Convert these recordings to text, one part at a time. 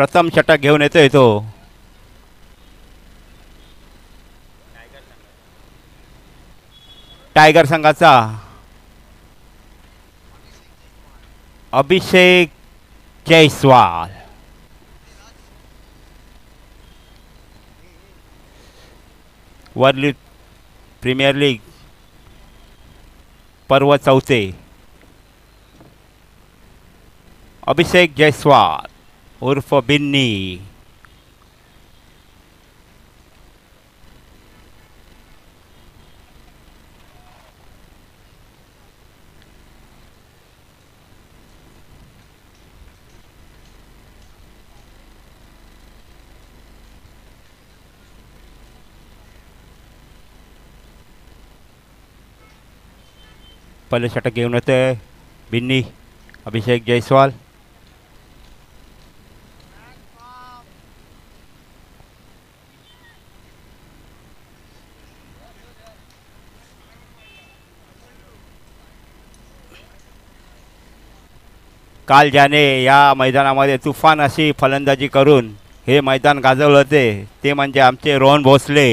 प्रथम षटक घेऊन येतोय तो टायगर संघाचा अभिषेक जयस्वाल. वर्ल्ड प्रीमियर लीग पर्व चौथे अभिषेक जयस्वाल उर्फ बिन्नी. पहिले षटक घेऊन येते बिन्नी अभिषेक जयस्वाल. काल ज्याने या मैदानामध्ये तुफान अशी फलंदाजी करून हे मैदान गाजवलं होते ते म्हणजे आमचे रोहन भोसले.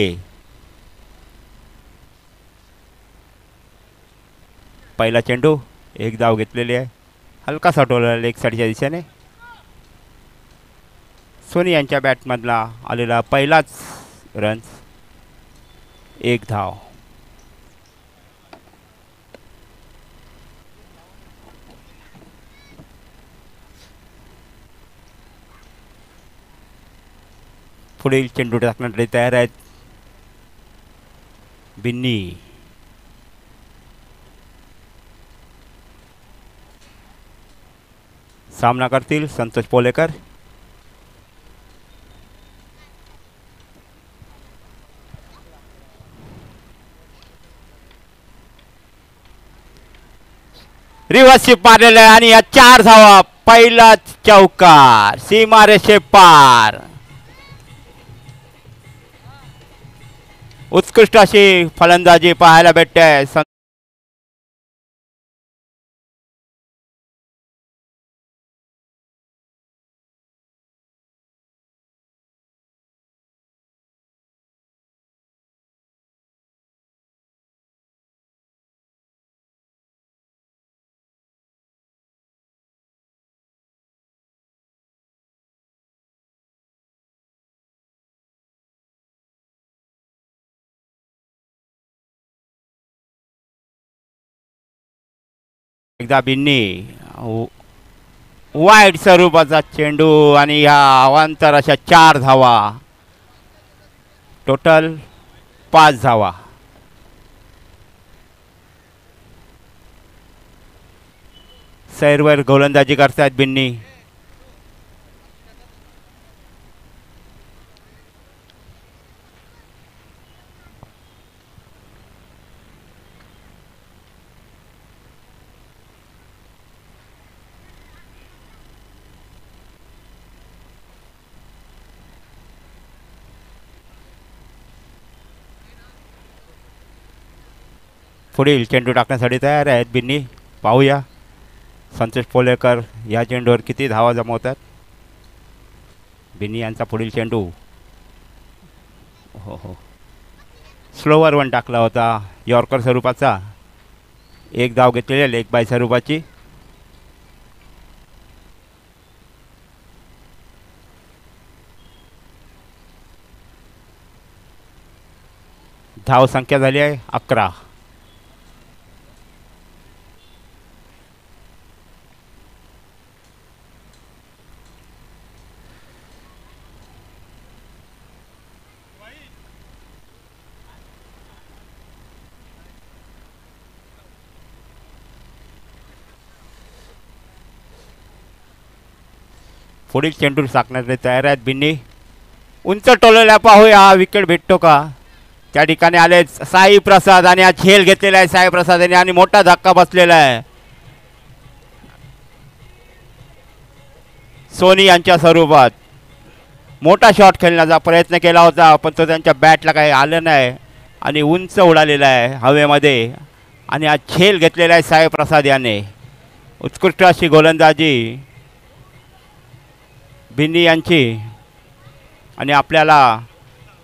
पहिला चेंडू एक धाव घेतलेली आहे. हलका सटवला लेग साईडच्या दिशेने. सोनी यांच्या बॅटमधला आलेला पहिलाच रन एक धाव. पुढील चेंडू टाकण्यासाठी तयार आहेत बिन्नी. सामना करतील संतोष पोलेकर. रिव्हर्स स्वीप मारलेला आहे आणि या 4 धावा. पहिला चौकार सीमारेषे पार. उत्कृष्ट अशी फलंदाजी पाहायला भेटते. एकदा बिन्नी वाईट स्वरूपाचा चेंडू आणि ह्या अवांतर अशा 4 धावा. टोटल 5 धावा. सैरवर गोलंदाजी करतायत बिन्नी. पुढील चेंडू टाकण्यासाठी तयार आहेत बिन्नी. पाहूया संतोष पोलेकर या चेंडूवर किती धावा जमवतात. बिन्नी यांचा पुढील चेंडू हो स्लोवर वन टाकला होता यॉर्कर स्वरूपाचा. एक धाव घेतलेली लेग बाय स्वरूपाची. धाव संख्या झाली आहे 11. पुढील चेंडू टाकण्यासाठी तयार आहेत बिन्नी. उंच टोलल्या पाहूया विकेट भेटतो का. त्या ठिकाणी आले साई प्रसाद आणि हा झेल घेतलेला आहे साई प्रसाद यांनी आणि मोठा धक्का बसलेला आहे. सोनी यांच्या स्वरूपात मोठा शॉट खेळण्याचा प्रयत्न केला होता पण तो त्यांच्या बॅटला काही आलं नाही आणि उंच उडालेला आहे हवेमध्ये आणि हा झेल घेतलेला आहे साई प्रसाद याने. उत्कृष्ट अशी गोलंदाजी बिन्नी यांची आणि आपल्याला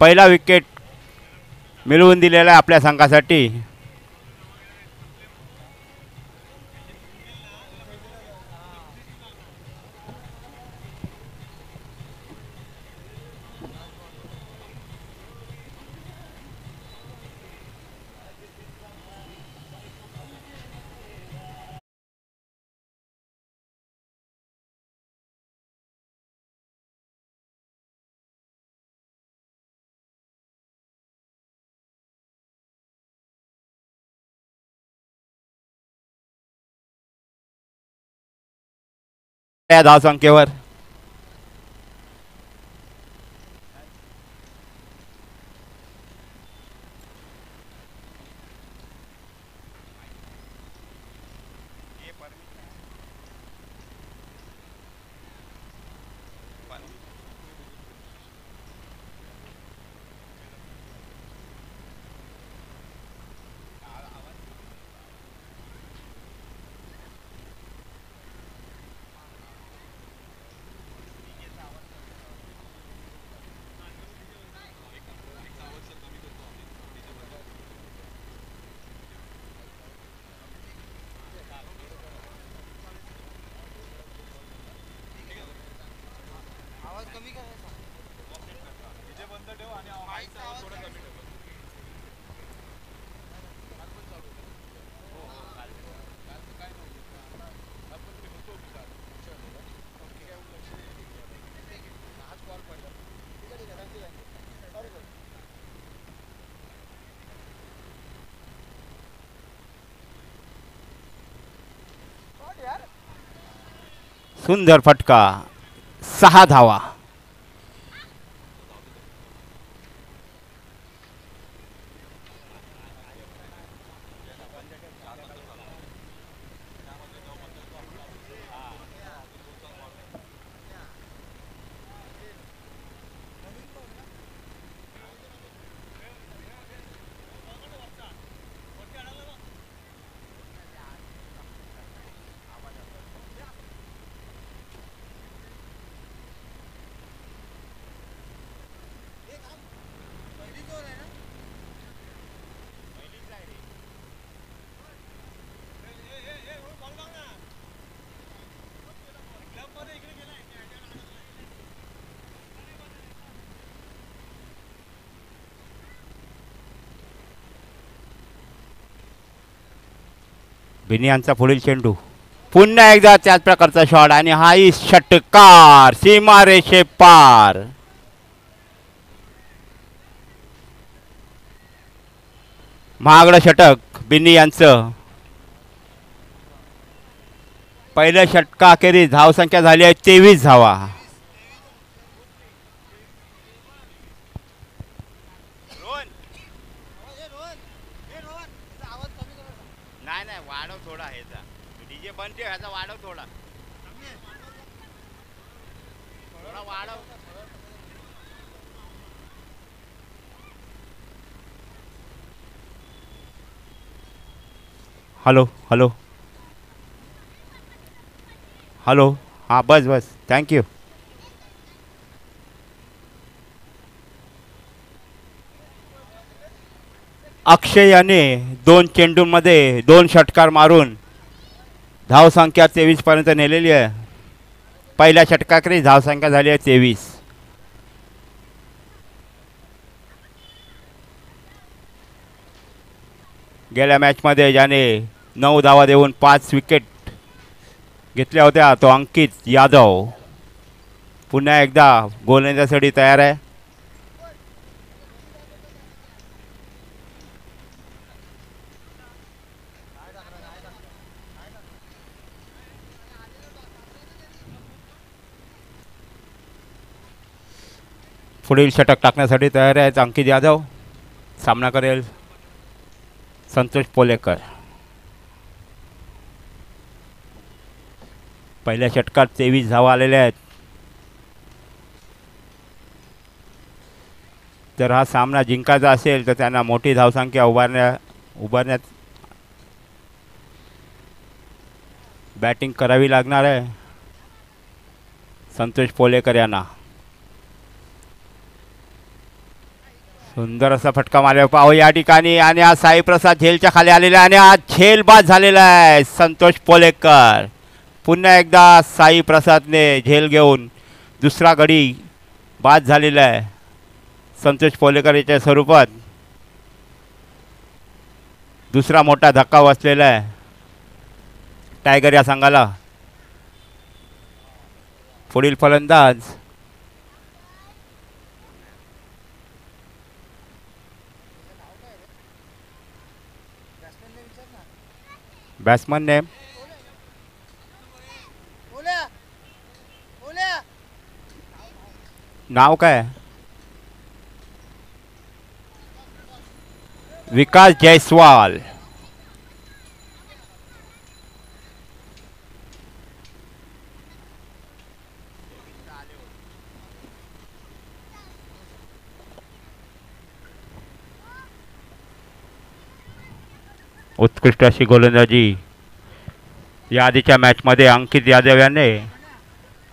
पहिला विकेट मिळवून दिलेला आहे आपल्या संघासाठी. या धावसंख्येवर सुंदर फटका, 6 धावा. बिन्नी यांचा पुढील चेंडू, पुन्हा एकदा त्याच प्रकारचा शॉट आणि हाही षटकार सीमारेषे पार. महागडं षटक बिन्नी यांचं. पहिल्या षटकाखेरीज धावसंख्या झाली आहे 23 धावा. नाही वाढव थोडा, ह्याचा डीजे बंद ठेव, ह्याचा वाढव थोडा, थोडा वाढव. हॅलो हॅलो हॅलो, हां बस बस, थँक्यू. अक्षय याने 2 चेंडूंमध्ये 2 षटकार मारून धावसंख्या 23 पर्यंत नेलेली आहे. पहिल्या षटकाकडे धावसंख्या झाली आहे 23. गेल्या मॅचमध्ये ज्याने 9 धावा देऊन 5 विकेट घेतल्या होत्या तो अंकित यादव पुन्हा एकदा गोलंदाजीसाठी तयार आहे. पुढील षटक टाकण्यासाठी तयार आहेत अंकित यादव. सामना करेल संतोष पोलेकर. पहिल्या षटकात 23 धावा आलेल्या आहेत. जर हा सामना जिंकायचा असेल तर त्यांना मोठी धावसंख्या उभारण्यात बॅटिंग करावी लागणार आहे. संतोष पोलेकर यांना. सुंदर असा फटका मारला पाहू या ठिकाणी आणि आज साईप्रसाद झेलच्या खाली आलेला आहे आणि आज झेल बाद झालेला आहे संतोष पोलेकर. पुन्हा एकदा साईप्रसादने झेल घेऊन दुसरा गडी बाद झालेला आहे संतोष पोलेकर याच्या स्वरूपात. दुसरा मोठा धक्का बसलेला आहे टायगर या संघाला. पुढील फलंदाज बॅट्समन नेम नाव काय? विकास जयस्वाल. उत्कृष्ट अशी गोलंदाजी या आधीच्या मॅचमध्ये अंकित यादव याने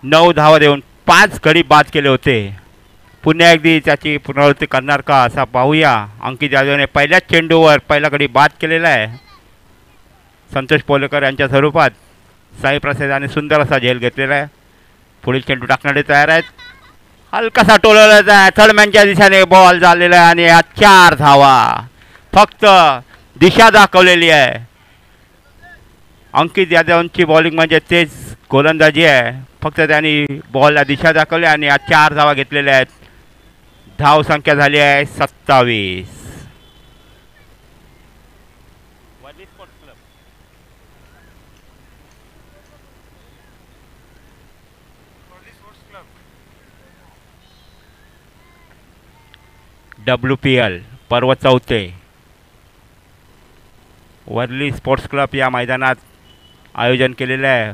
9 धावा देऊन 5 गडी बाद केले होते. पुन्हा एकदा त्याची पुनरावृत्ती करणार का असा पाहूया. अंकित यादवने पहिल्याच चेंडूवर पहिला गडी बाद केलेला आहे संतोष पोलेकर यांच्या स्वरूपात. साईप्रसादाने सुंदर असा झेल घेतलेला आहे. पुढील चेंडू टाकण्यासाठी तयार आहेत. हलकासा टोलवला आहे थर्डमॅनच्या दिशेने बॉल झालेला आहे आणि या 4 धावा. फक्त दिशा दाखवलेली आहे. अंकित यादवची बॉलिंग म्हणजे तेच गोलंदाजी आहे. फक्त त्यांनी बॉलला दिशा दाखवली आणि या 4 धावा घेतलेल्या आहेत. धाव संख्या झाली आहे 27. WPL पर्व 4 वर्ली स्पोर्ट्स क्लब या मैदानात आयोजन केलेलं आहे.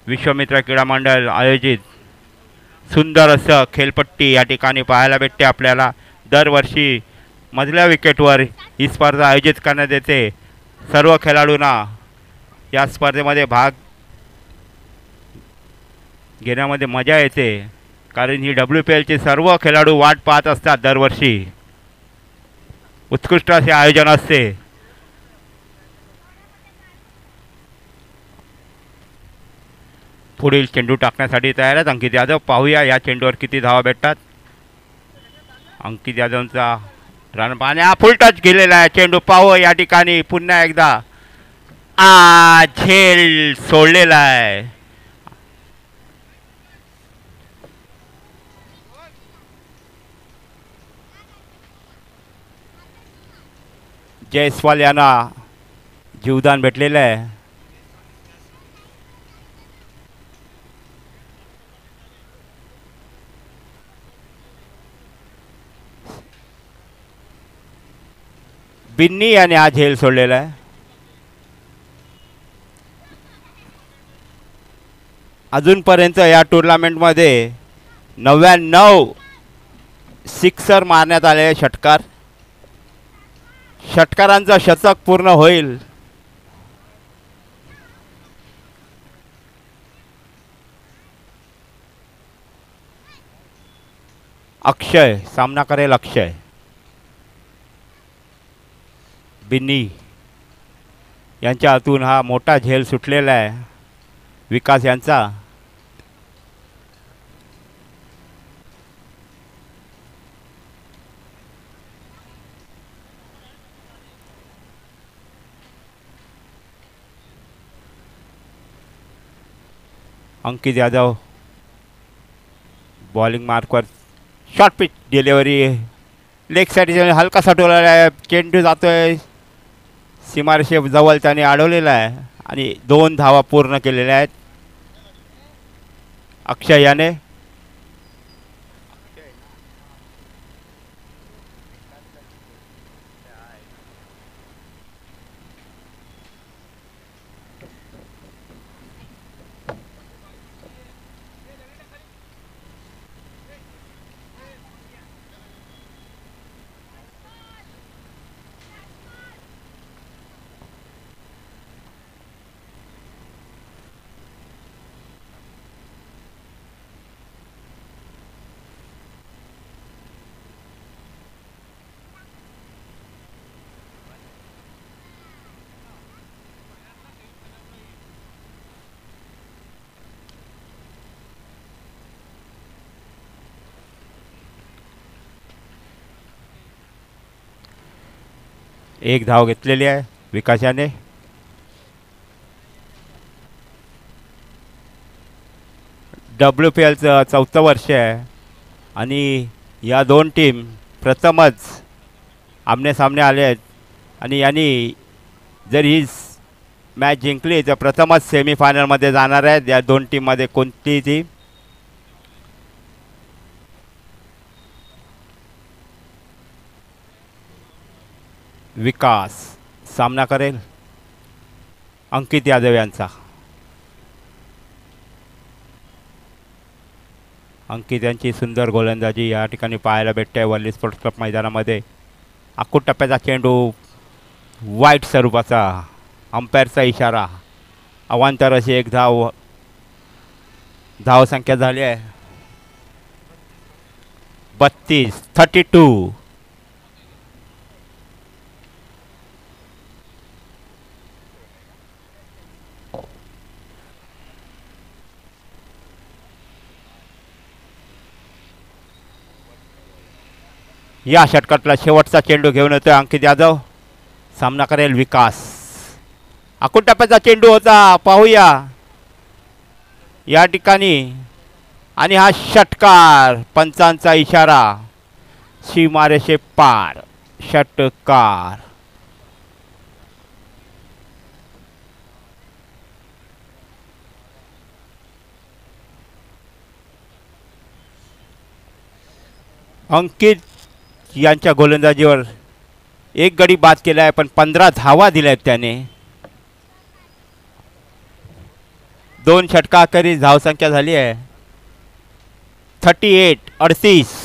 विश्वमित्र क्रीडा मंडळ आयोजित सुंदर असं खेळपट्टी या ठिकाणी पाहायला भेटते आपल्याला. दरवर्षी मधल्या विकेटवर ही स्पर्धा आयोजित करण्यात येते. सर्व खेळाडूंना या स्पर्धेमध्ये भाग घेण्यामध्ये मजा येते कारण ही WPLचे सर्व खेळाडू वाट पाहत असतात दरवर्षी. उत्कृष्ट असे आयोजन असते. पुढील चेंडू टाकण्यासाठी तयार आहेत अंकित यादव. पाहूया या चेंडूवर किती धावा भेटतात. अंकित यादवचा रन पाहणे हा फुल टच गेलेला आहे चेंडू. पाहू या ठिकाणी पुन्हा एकदा झेल सोडलेला आहे. जयस्वाल यांना जीवदान भेटलेलं आहे. बिन्नी याने हा झेल सोडलेला आहे. अजूनपर्यंत या टुर्नामेंटमध्ये 99 सिक्सर मारण्यात आलेले षटकार. षटकारांचं शतक पूर्ण होईल. अक्षय सामना करेल. अक्षय बिन्नी यांच्या हातून हा मोठा झेल सुटलेला आहे विकास यांचा. अंकित यादव बॉलिंग मार्कवर short pitch delivery leg side हलकासा टोललेला आहे. चेंडू जातोय सीमारेषे जवळ त्याने अडवलेला आहे आणि 2 धावा पूर्ण केलेल्या आहेत अक्षय याने. एक धाव घेतलेली आहे विकासाने. WPLचं 4थं वर्ष आहे आणि या दोन टीम प्रथमच आमनेसामने आले आहेत आणि यांनी जर ही मॅच जिंकली तर प्रथमच सेमीफायनलमध्ये जाणार आहेत या दोन टीममध्ये कोणतीही टीम. विकास सामना करेल अंकित यादव यांचा. अंकित यांची सुंदर गोलंदाजी या ठिकाणी पाहायला भेटते वल्ली स्पोर्ट्स क्लब मैदानामध्ये. आखूड टप्प्याचा चेंडू वाईट स्वरूपाचा, अंपायरचा इशारा. अवांतर अशी एक धावसंख्या झाली आहे 32. या षटकातला शेवटचा चेंडू घेऊन येतोय अंकित यादव. सामना करेल विकास. आखूड टप्प्याचा चेंडू होता, पाहूया या ठिकाणी. आणि हा षटकार, पंचांचा इशारा, सीमारेषे पार, षटकार. अंकित यांच्या गोलंदाजीवर एक गडी बाद केला आहे पण 15 धावा दिल्या आहेत त्याने. 2 षटकाखेरीज धावसंख्या झाली आहे 38.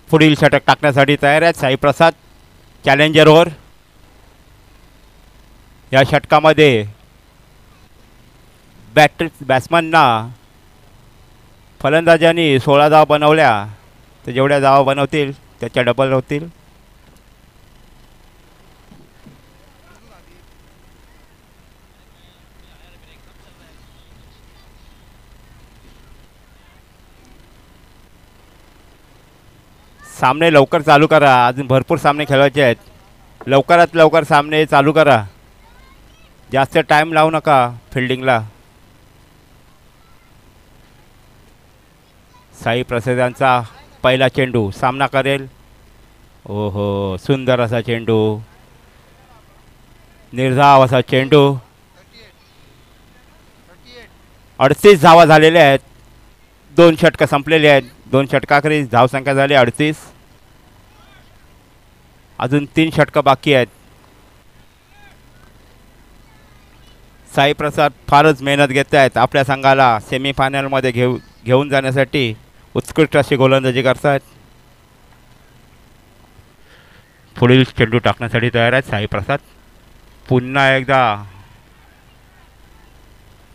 पुढील षटक टाकण्यासाठी तयार आहेत साई प्रसाद. Challenger over. या षटकामध्ये बॅट्समनना फलंदाजांनी 16 धावा बनवल्या तर जेवढ्या धावा बनवतील त्याच्या डबल होतील. सामने लवकर चालू करा, अजून भरपूर सामने खेळवायचे आहेत. लवकरात लवकर सामने चालू करा, जास्त टाइम लावू नका फिल्डिंगला. साई प्रसादांचा पहिला चेंडू सामना करेल. ओहो, सुंदर असा चेंडू, निर्धाव असा चेंडू. 38 धावा झालेल्या आहेत. 2 षटकं संपलेले आहेत. 2 षटकाखेरीज धावसंख्या झाली 38. अजून 3 षटकं बाकी आहेत. साई प्रसाद फारच मेहनत घेत आहेत आपल्या संघाला सेमीफायनलमध्ये घेऊन जाण्यासाठी. उत्कृष्ट अशी गोलंदाजी करतात. पुढील चेंडू टाकण्यासाठी तयार आहेत साई प्रसाद. पुन्हा एकदा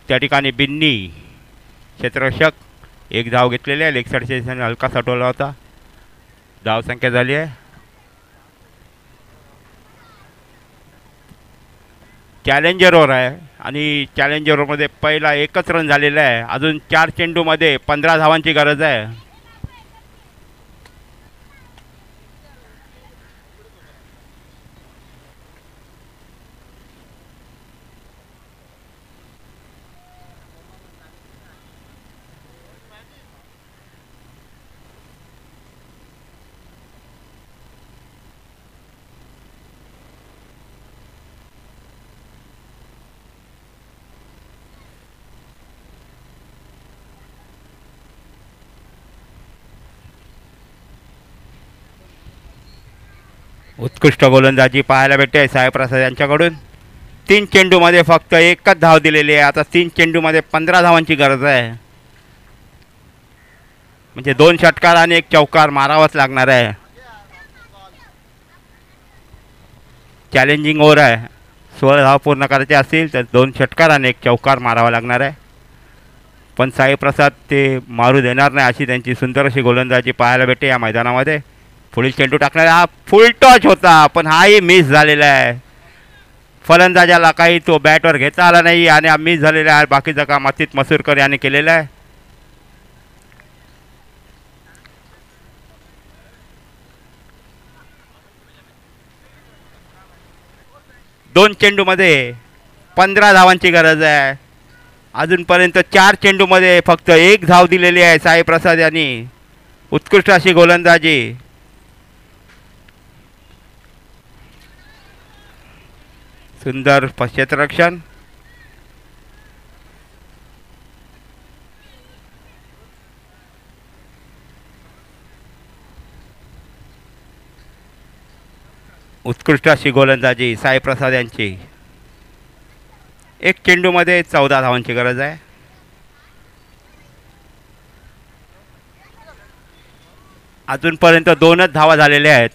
त्या ठिकाणी बिन्नी क्षेत्ररक्षक. एक धाव घेतलेली आहे. लेग साईडच्या हलका सटवला होता. धावसंख्या झाली आहे. चॅलेंजर ओव्हर आहे आणि चॅलेंजर ओव्हरमध्ये पहिला 1च रन झालेला आहे. अजून 4 चेंडूमध्ये 15 धावांची गरज आहे. उत्कृष्ट गोलंदाजी पाहायला भेटते साईप्रसाद यांच्याकडून. 3 चेंडूमध्ये फक्त एकच धाव दिलेली आहे. आता 3 चेंडूमध्ये 15 धावांची गरज आहे. म्हणजे 2 षटकार आणि 1 चौकार मारावाच लागणार आहे. चॅलेंजिंग ओव्हर आहे. 16 धाव पूर्ण करायचे असतील तर 2 षटकार आणि 1 चौकार मारावा लागणार आहे. पण साईप्रसाद ते मारू देणार नाही अशी त्यांची सुंदर अशी गोलंदाजी पाहायला भेटते या मैदानामध्ये. पुढील चेंडू टाकणारा हा फुल टॉच होता पण हाही मिस झालेला आहे. फलंदाजाला काही तो बॅटवर घेता आला नाही आणि हा मिस झालेला आहे. बाकीचं काम अतित मसूरकर यांनी केलेलं आहे. दोन चेंडूमध्ये 15 धावांची गरज आहे. अजूनपर्यंत 4 चेंडूमध्ये फक्त 1 धाव दिलेली आहे साईप्रसाद यांनी. उत्कृष्ट अशी गोलंदाजी. सुंदर पश्चिमरक्षण. उत्कृष्ट अशी गोलंदाजी साईप्रसाद यांची. 1 चेंडूमध्ये 14 धावांची गरज आहे. अजूनपर्यंत 2च धावा झालेल्या आहेत.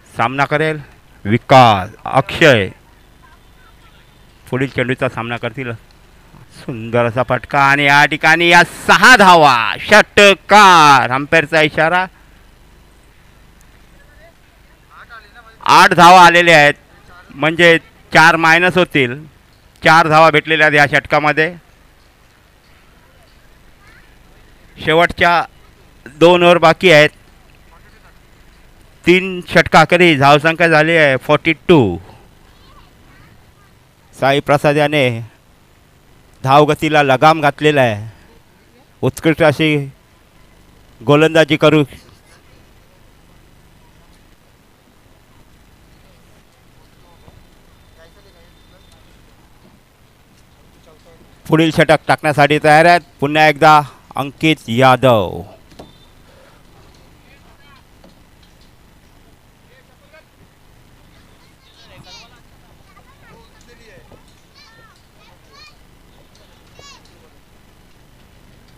सामना करेल विकास अक्षय. पुढील चेंडूचा सामना करतील. सुंदर असा फटका आणि या ठिकाणी या 6 धावा. षटकार. अंपायरचा इशारा. 8 धावा आलेल्या आहेत म्हणजे 4 मायनस होतील. 4 धावा भेटलेल्या आहेत या षटकामध्ये. शेवटच्या 2 ओव्हर बाकी आहेत. 3 षटकाखेरी धावसंख्या झाली आहे 42. साईप्रसाद याने धावगतीला लगाम घातलेला आहे. उत्कृष्ट अशी गोलंदाजी करू. पुढील षटक टाकण्यासाठी तयार आहेत पुन्हा एकदा अंकित यादव.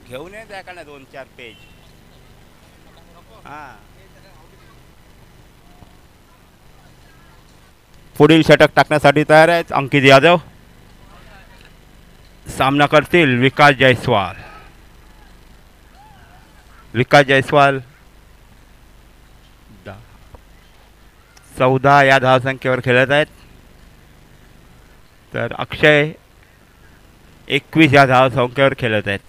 घेऊन येत आहे का ना 2-4 पेज. हां. पुढील षटक टाकण्यासाठी तयार आहेत अंकित यादव. सामना करतील विकास जयस्वाल. विकास जयस्वाल 14 या धावसंख्येवर खेळत आहेत. तर अक्षय 21 या धावसंख्येवर खेळत आहेत.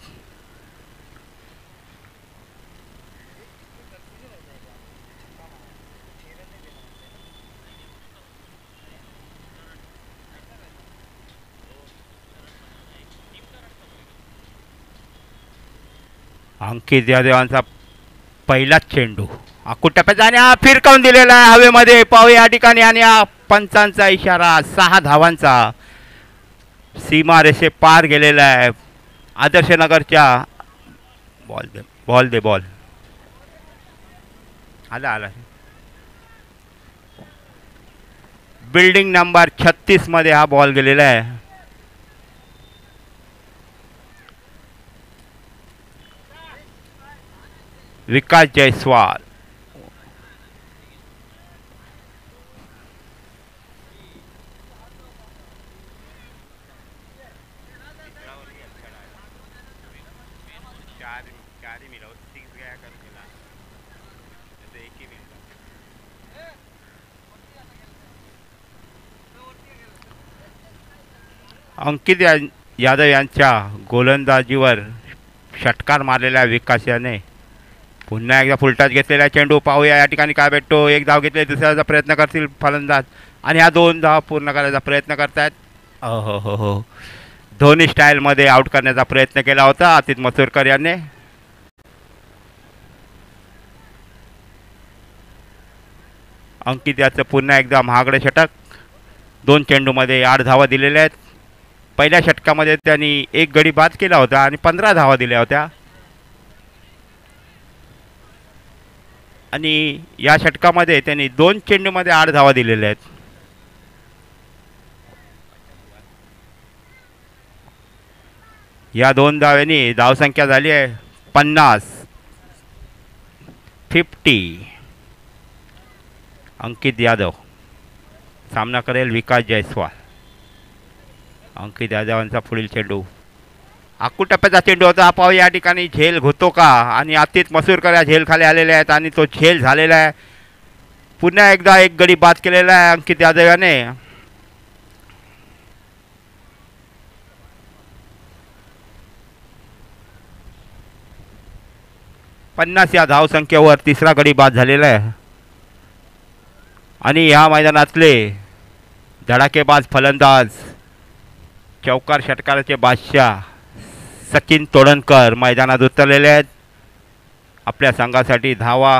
अंकित यादवांचा पहिलाच चेंडू टप्प्यात आणि हा फिरकावून दिलेला आहे हवेमध्ये. पाहू या ठिकाणी आणि हा पंचांचा इशारा. 6 धावांचा. सीमा रेषे पार गेलेला आहे. आदर्श नगरच्या बॉल दे बॉल आला. बिल्डिंग नंबर 36 मध्ये हा बॉल गेलेला आहे. विकास जयस्वाल. अंकित यादव यांच्या गोलंदाजीवर षटकार मारलेल्या विकास याने पुन्हा एकदा फुलटच घेतलेला चेंडू. पाहूया या ठिकाणी काय भेटतो. 1 धाव घेतले. दुसऱ्याचा प्रयत्न करतील फलंदाज आणि ह्या 2 धाव पूर्ण करायचा प्रयत्न करतायत. हो धोनी स्टाईलमध्ये आउट करण्याचा प्रयत्न केला होता अतित मसूरकर यांनी. अंकित याचं पुन्हा एकदा महागडे षटक. 2 चेंडूमध्ये 8 धावा दिलेल्या आहेत. पहिल्या षटकामध्ये त्यांनी एक गडी बाद केला होता आणि 15 धावा दिल्या होत्या आणि या षटकामध्ये त्यांनी 2 चेंडूमध्ये 8 धावा दिलेल्या आहेत. या 2 धाव्यांनी धावसंख्या झाली आहे 50. अंकित यादव सामना करेल विकास जयस्वाल. अंकित यादवांचा पुढील चेंडू आखू टप्प्याचा चेंडू होता. पाहू या ठिकाणी झेल होतो का आणि आतित मसूरकर या झेल खाली आलेले आहेत आणि तो झेल झालेला आहे. पुन्हा एकदा एक गडी बाद केलेला आहे अंकित यादव याने. या धावसंख्येवर तिसरा गडी बाद झालेला आहे आणि या मैदानातले धडाकेबाज फलंदाज चौकार षटकाराचे बादशाह सचिन तोडणकर मैदानात उतरलेले आहेत आपल्या संघासाठी धावा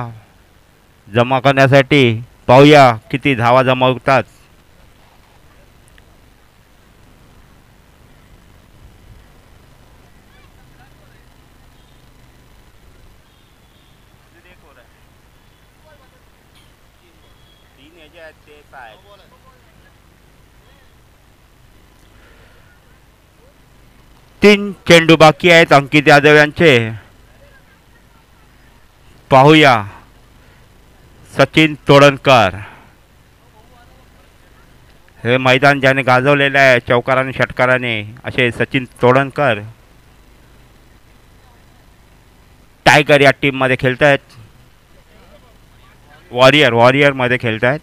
जमा करण्यासाठी. पाहूया किती धावा जमा होतात. तीन चेंडू बाकी आहेत अंकित यादव यांचे. पाहूया सचिन तोडणकर हे मैदान ज्याने गाजवलेलं आहे चौकाराने षटकाराने असे सचिन तोडणकर टायगर या टीम मध्ये खेळत आहेत. वॉरियर मध्ये खेळत आहेत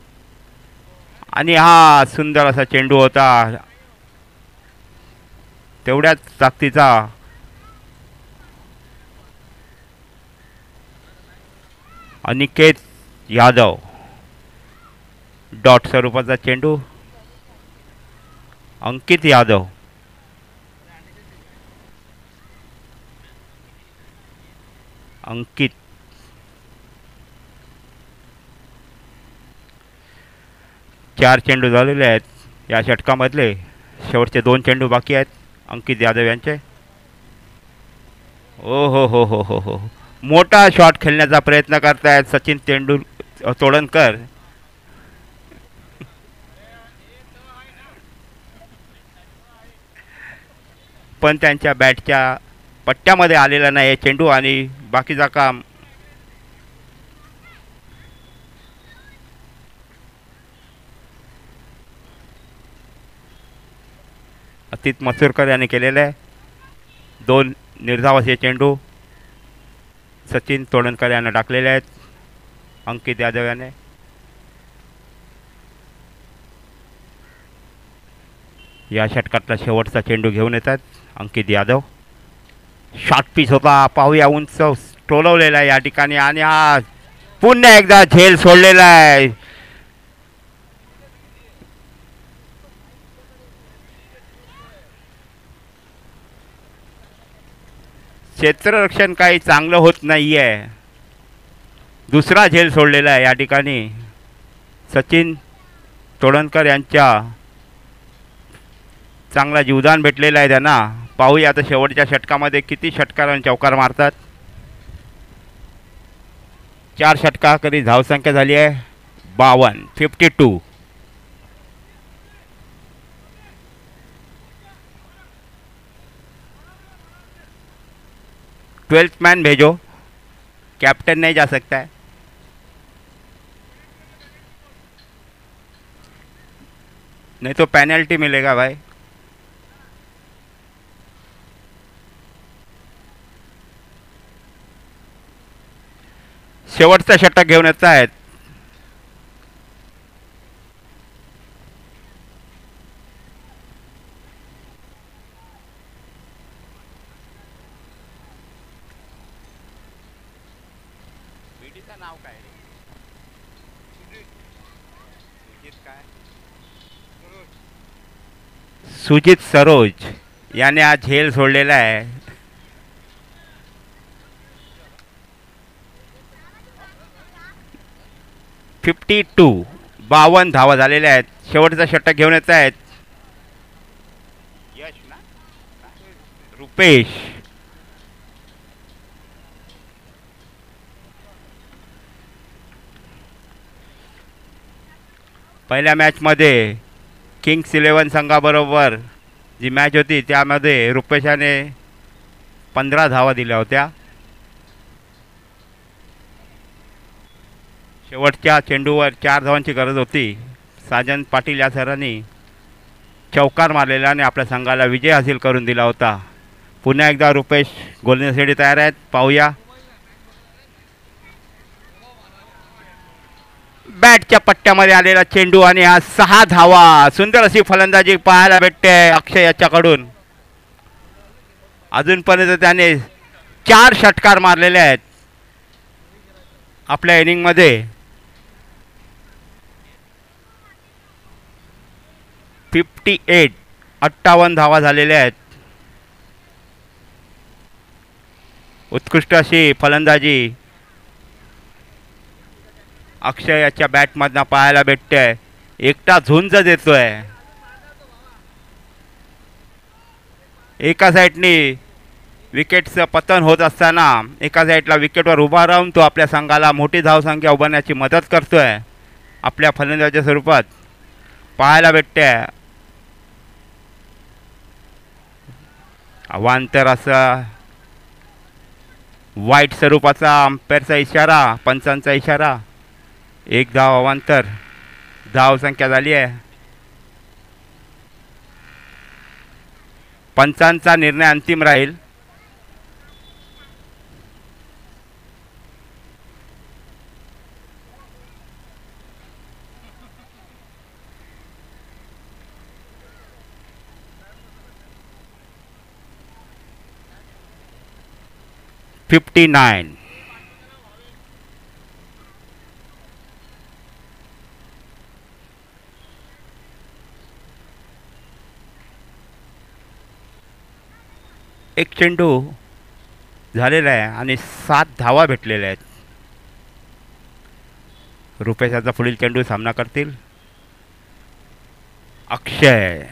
आणि हा सुंदर असा चेंडू होता तेवढ्याच ताकदीचा. अनिकेत यादव डॉट स्वरूपाचा चेंडू. अंकित यादव चार चेंडू झालेले आहेत या षटकामधले. शेवटचे 2 चेंडू बाकी आहेत अंकित यादव यांचे. ओ हो मोठा शॉट खेळण्याचा प्रयत्न करतायत सचिन तोडणकर. पण त्यांच्या बॅटच्या पट्ट्यामध्ये आलेला नाही चेंडू आणि बाकीचा काम अतित मसूरकर यांनी केलेलं आहे. 2 निर्धावाचे चेंडू सचिन तोडणकर यांना टाकलेले आहेत अंकित यादव याने. या षटकातला शेवटचा चेंडू घेऊन येतात अंकित यादव. शॉर्ट पीच होता. पाहूया उंच टोलवलेला आहे या ठिकाणी आणि हा पुन्हा एकदा झेल सोडलेला आहे. क्षेत्ररक्षण काही चांगलं होत नाहीये. दुसरा झेल सोडलेला आहे या ठिकाणी सचिन तोडणकर यांच्या. चांगला जीवदान भेटलेला आहे त्यांना. पाहूया आता शेवटच्या षटकामध्ये किती षटकारांनी चौकार मारतात. 4 षटकाकरी धावसंख्या झाली आहे 52. 12th मैन भेजो, कैप्टन नहीं जा सकता है. नहीं तो पेनल्टी मिलेगा भाई. शेवटचा षटक घेऊन येत आहेत. नाव काय सुजित सरोज याने आज झेल सोडलेला आहे. .52 52 धावा झालेल्या आहेत. शेवटचा षटक घेऊन येत आहेत यश रुपेश. पहिल्या मॅचमध्ये किंग्स 11 संघाबरोबर जी मॅच होती त्यामध्ये रुपेशाने 15 धावा दिल्या होत्या. शेवटच्या चेंडूवर 4 धावांची गरज होती. साजन पाटील या सरांनी चौकार मारलेला आणि आपल्या संघाला विजय हासिल करून दिला होता. पुन्हा एकदा रुपेश गोलण्यासाठी तयार आहेत. पाहूया. बॅटच्या पट्ट्यामध्ये आलेला चेंडू आणि हा 6 धावा. सुंदर अशी फलंदाजी पाहायला भेटते अक्षय याच्याकडून. अजूनपर्यंत त्याने 4 षटकार मारलेले आहेत आपल्या इनिंगमध्ये. 58 धावा झालेल्या आहेत. उत्कृष्ट अशी फलंदाजी अक्षय याच्या बॅटमधनं पाहायला भेटते. एकटा झुंज देतोय. एका साईडनी विकेटचं पतन होत असताना एका साईडला विकेटवर उभा राहून तो आपल्या संघाला मोठी धावसंख्या उभारण्याची मदत करतोय आपल्या फलंदाजीच्या स्वरूपात पाहायला भेटते. अवांतर असा वाईट स्वरूपाचा अंपायरचा इशारा, पंचांचा इशारा. 1 धाव अवांतर. धावसंख्या झाली आहे. पंचांचा निर्णय अंतिम राहील. एक चेंडू झालेला आहे आणि 7 धावा भेटलेल्या आहेत. रुपेशाचा पुढील चेंडू सामना करतील अक्षय.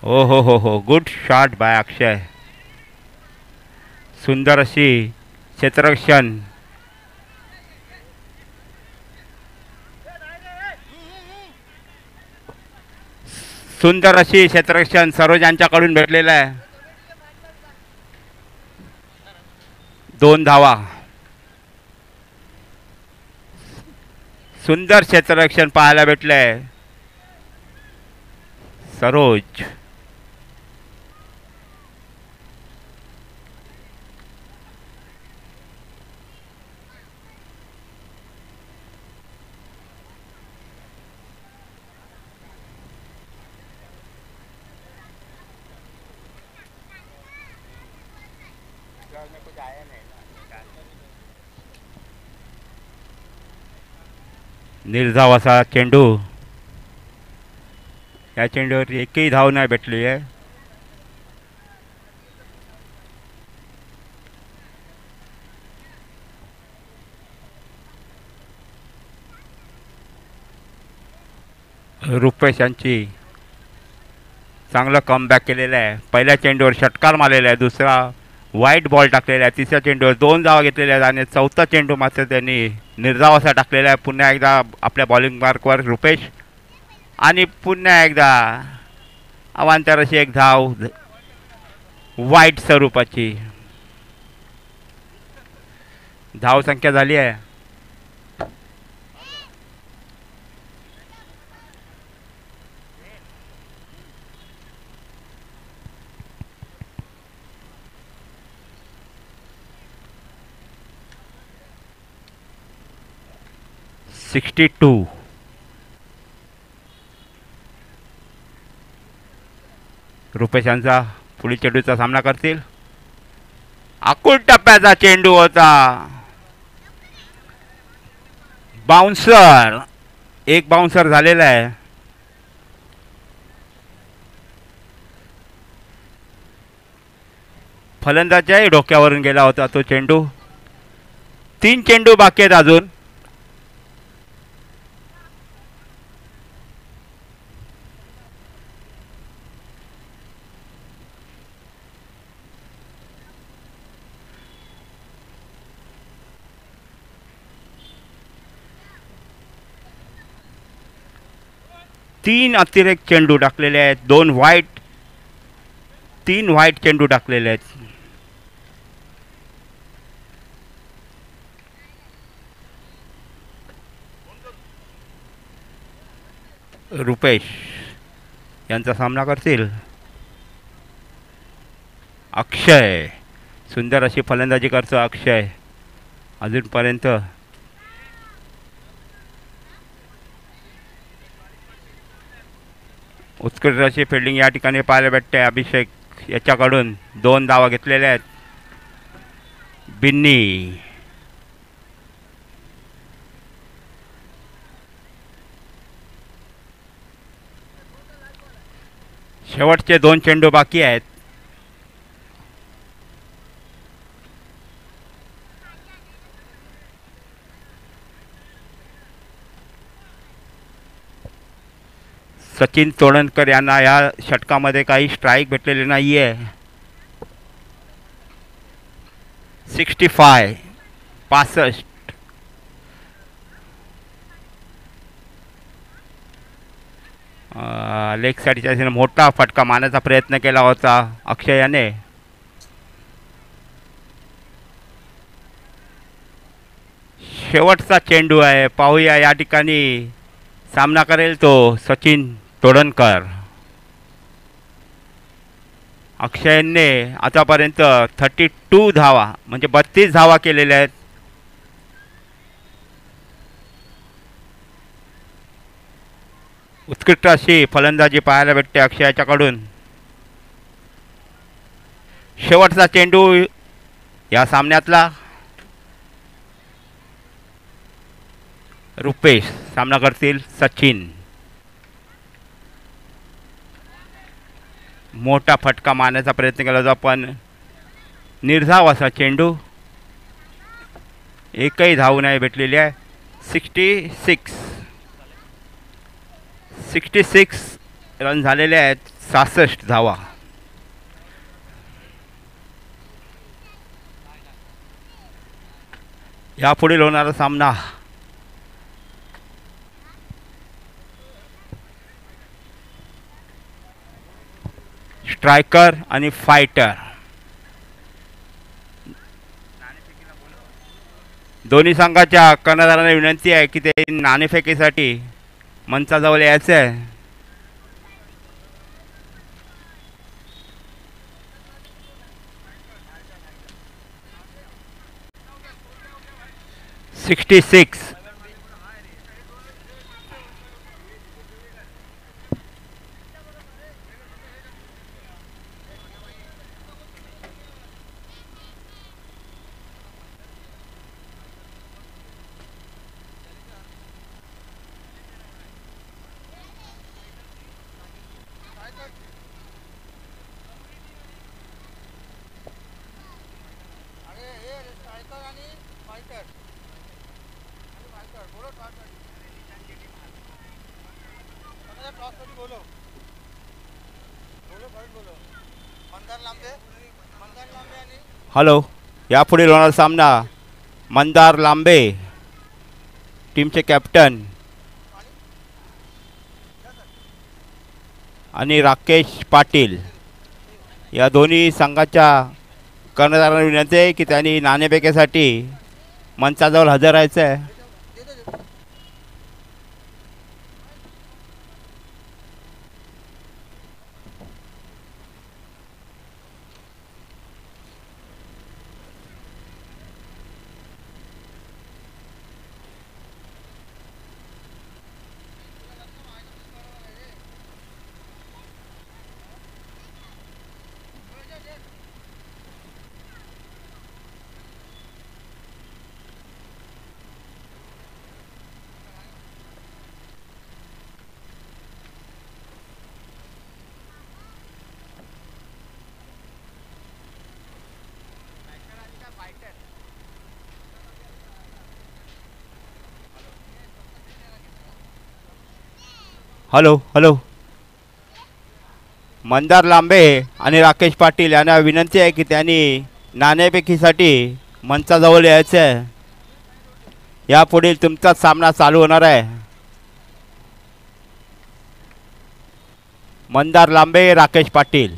ओ हो हो हो, गुड शॉट बाय अक्षय. सुंदर अशी क्षेत्ररक्षण. सुंदर अशी क्षेत्ररक्षण सरोज यांच्याकडून भेटलेलं आहे. 2 धावा. सुंदर क्षेत्ररक्षण पाहायला भेटलंय सरोज. निर्धाव असा चेंडू. या चेंडूवर एकही धाव नाही भेटली आहे. रुपेश यांची चांगलं कमबॅक केलेलं आहे. पहिल्या चेंडूवर षटकार मारलेला आहे. दुसरा वाईट बॉल टाकलेला आहे. तिसऱ्या चेंडूवर 2 धावा घेतलेल्या आहेत आणि चौथा चेंडू मात्र त्यांनी निर्धाव असा टाकलेला आहे. पुन्हा एकदा आपल्या बॉलिंग मार्कवर रुपेश आणि पुन्हा एकदा अवांतर अशी एक धाव वाईट स्वरूपाची. धाव संख्या झाली आहे 62. रुपेश यांचा पुढील चेंडूचा सामना करतील. आकुल टप्प्याचा चेंडू होता. बाउन्सर. एक बाउन्सर झालेला आहे. फलंदाजाच्याही डोक्यावरून गेला होता तो चेंडू. 3 चेंडू बाकी आहेत अजून. 3 अतिरेक चेंडू टाकलेले आहेत, 3 व्हाईट चेंडू टाकलेले आहेत. रुपेश यांचा सामना करतील. अक्षय, सुंदर अशी फलंदाजी करतो अक्षय अजूनपर्यंत. उत्कृष्ट अशी फिल्डिंग या ठिकाणी पाहायला भेटते. अभिषेक याच्याकडून 2 धावा घेतलेल्या आहेत. बिन्नी, शेवटचे 2 चेंडू बाकी आहेत. सचिन तोडणकर यांना या षटकामध्ये काही स्ट्राईक भेटलेले नाही आहे. 65. लेग साईडच्या मोठा फटका मारण्याचा प्रयत्न केला होता अक्षय याने. शेवटचा चेंडू आहे, पाहूया या ठिकाणी सामना करेल तो सचिन तोडणकर. अक्षयने आतापर्यंत 32 धावा म्हणजे 32 धावा केलेल्या आहेत. उत्कृष्ट अशी फलंदाजी पाहायला भेटते अक्षयाच्याकडून. शेवटचा चेंडू या सामन्यातला. रुपेश सामना करतील सचिन. मोठा फटका मारण्याचा प्रयत्न केला होता पण निर्धाव असा चेंडू, एकही धाव नाही भेटलेली आहे. 66 रन झालेले आहेत, 66 धावा. यापुढील होणारा सामना स्ट्रायकर आणि फायटर. दोन्ही संघाच्या कर्णधारांना विनंती आहे की ते नाणेफेकीसाठी मंचाजवळ यायचं आहे. हॅलो, यापुढील होणारा सामना मंदार लांबे टीमचे कॅप्टन आणि राकेश पाटील या दोन्ही संघाच्या कर्णधारांना विनंती आहे की त्यांनी नाणेफेकीसाठी मंचाजवळ हजर राहायचं आहे. हॅलो हॅलो, मंदार लांबे आणि राकेश पाटील यांना विनंती आहे की त्यांनी नाणेफेकीसाठी मंचाजवळ यायचं आहे. यापुढील तुमचाच सामना चालू होणार आहे. मंदार लांबे, राकेश पाटील.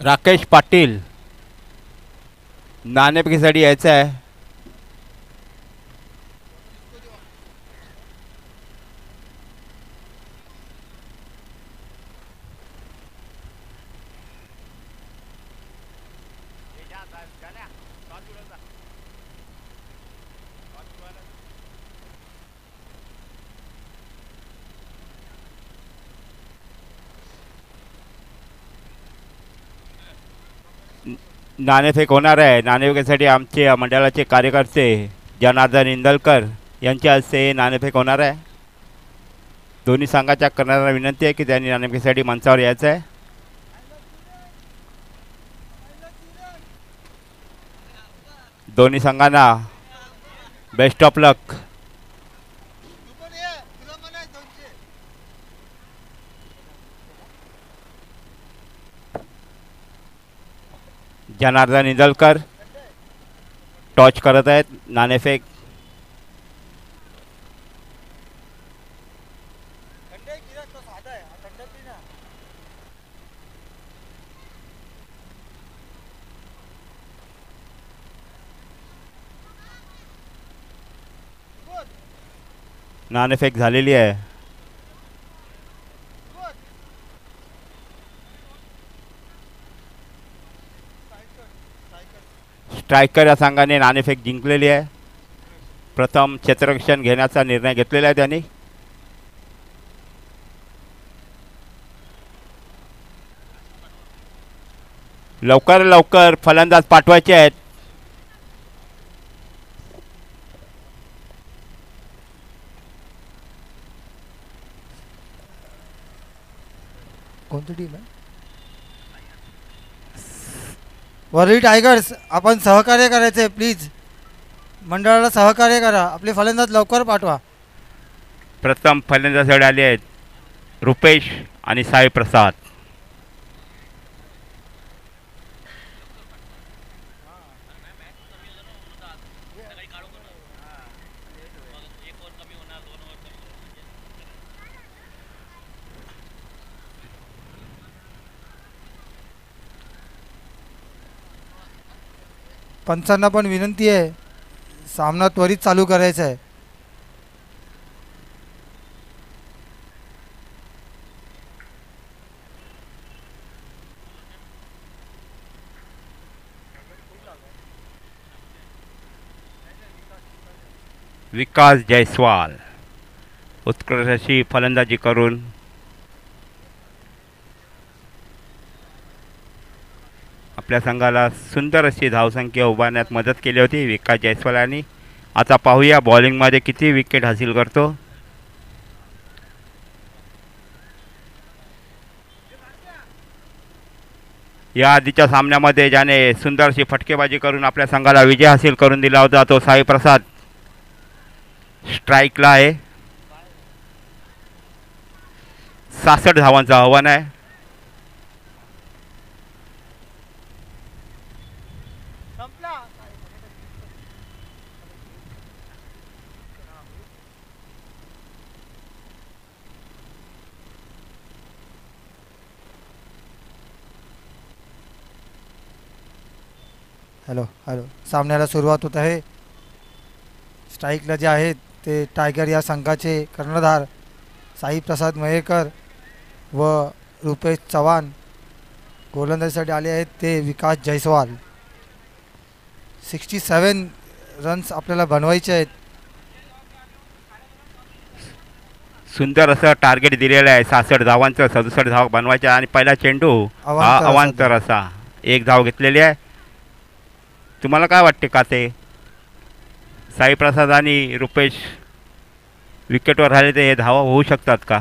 राकेश पाटील नाणेफेकीसाठी यायचं आहे. नाणेफेक होणार आहे. नाणेफेकीसाठी आमचे मंडळाचे कार्यकर्ते जनार्दन इंदलकर यांच्या हस्ते नाणेफेक होणार आहे. दोन्ही संघाच्या करणाऱ्यांना विनंती आहे की त्यांनी नाणेफेकीसाठी मंचावर यायचं आहे. दोन्ही संघांना बेस्ट ऑफ लक. जनार्दन इंदलकर टॉच करत आहेत. नाणेफेक नाणेफेक झालेली आहे. स्ट्रायकर या संघाने नाणेफेक जिंकलेली आहे. प्रथम क्षेत्ररक्षण घेण्याचा निर्णय घेतलेला आहे त्यांनी. लवकर लवकर फलंदाज पाठवायचे आहेत. कोणती टीम आहे? वरळी टायगर्स. आपण सहकार्य करायचे प्लीज. मंडळाला सहकार्य करा. आपले फलंदाज लवकर पाठवा. प्रथम फलंदाज आले आहेत रुपेश आणि साई प्रसाद. पंचांना पण विनंती आहे, सामना त्वरित चालू करायचा आहे. विकास जयस्वाल उत्कृष्ट अशी फलंदाजी करून आपल्या संघाला सुंदर अशी धावसंख्या उभारण्यात मदत केली होती विकास जयस्वालांनी. आता पाहूया बॉलिंगमध्ये किती विकेट हासिल करतो. या आधीच्या सामन्यामध्ये ज्याने सुंदर अशी फटकेबाजी करून आपल्या संघाला विजय हासिल करून दिला होता तो साई प्रसाद स्ट्राईकला आहे. 66 धावांचं आव्हान आहे. हॅलो हॅलो सामन्याला सुरुवात होत आहे. स्ट्राईकला जे आहेत ते टायगर या संघाचे कर्णधार साई प्रसाद मयेकर व रुपेश चव्हाण. गोलंदाजीसाठी आले आहेत ते विकास जयस्वाल. 67 रन्स आपल्याला बनवायचे आहेत. सुंदर असं टार्गेट दिलेलं आहे 66 धावांचं. 67 धाव बनवायच्या आणि पहिला चेंडू अवांतर असा 1 धाव घेतलेली आहे. तुम्हाला काय वाटते का ते साईप्रसाद आणि रुपेश विकेटवर राहिले ते हे धावा होऊ शकतात का?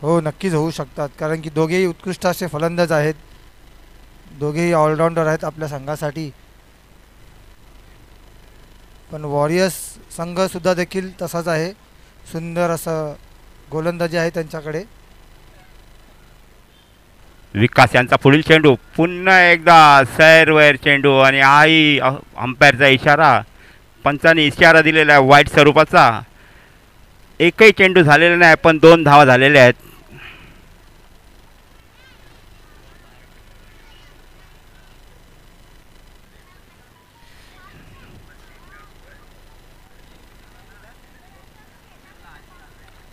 हो, नक्कीच होऊ शकतात, कारण की दोघेही उत्कृष्ट असे फलंदाज आहेत. दोघेही ऑलराऊंडर आहेत आपल्या संघासाठी. पण वॉरियर्स संघसुद्धा देखील तसाच आहे. सुंदर असं गोलंदाजी आहे त्यांच्याकडे. विकास यांचा पुढील चेंडू पुन्हा एकदा सैरवैर चेंडू आणि अंपायरचा इशारा. पंचाने इशारा दिलेला आहे वाईट स्वरूपाचा. एकही चेंडू झालेला नाही, पण 2 धावा झालेल्या आहेत.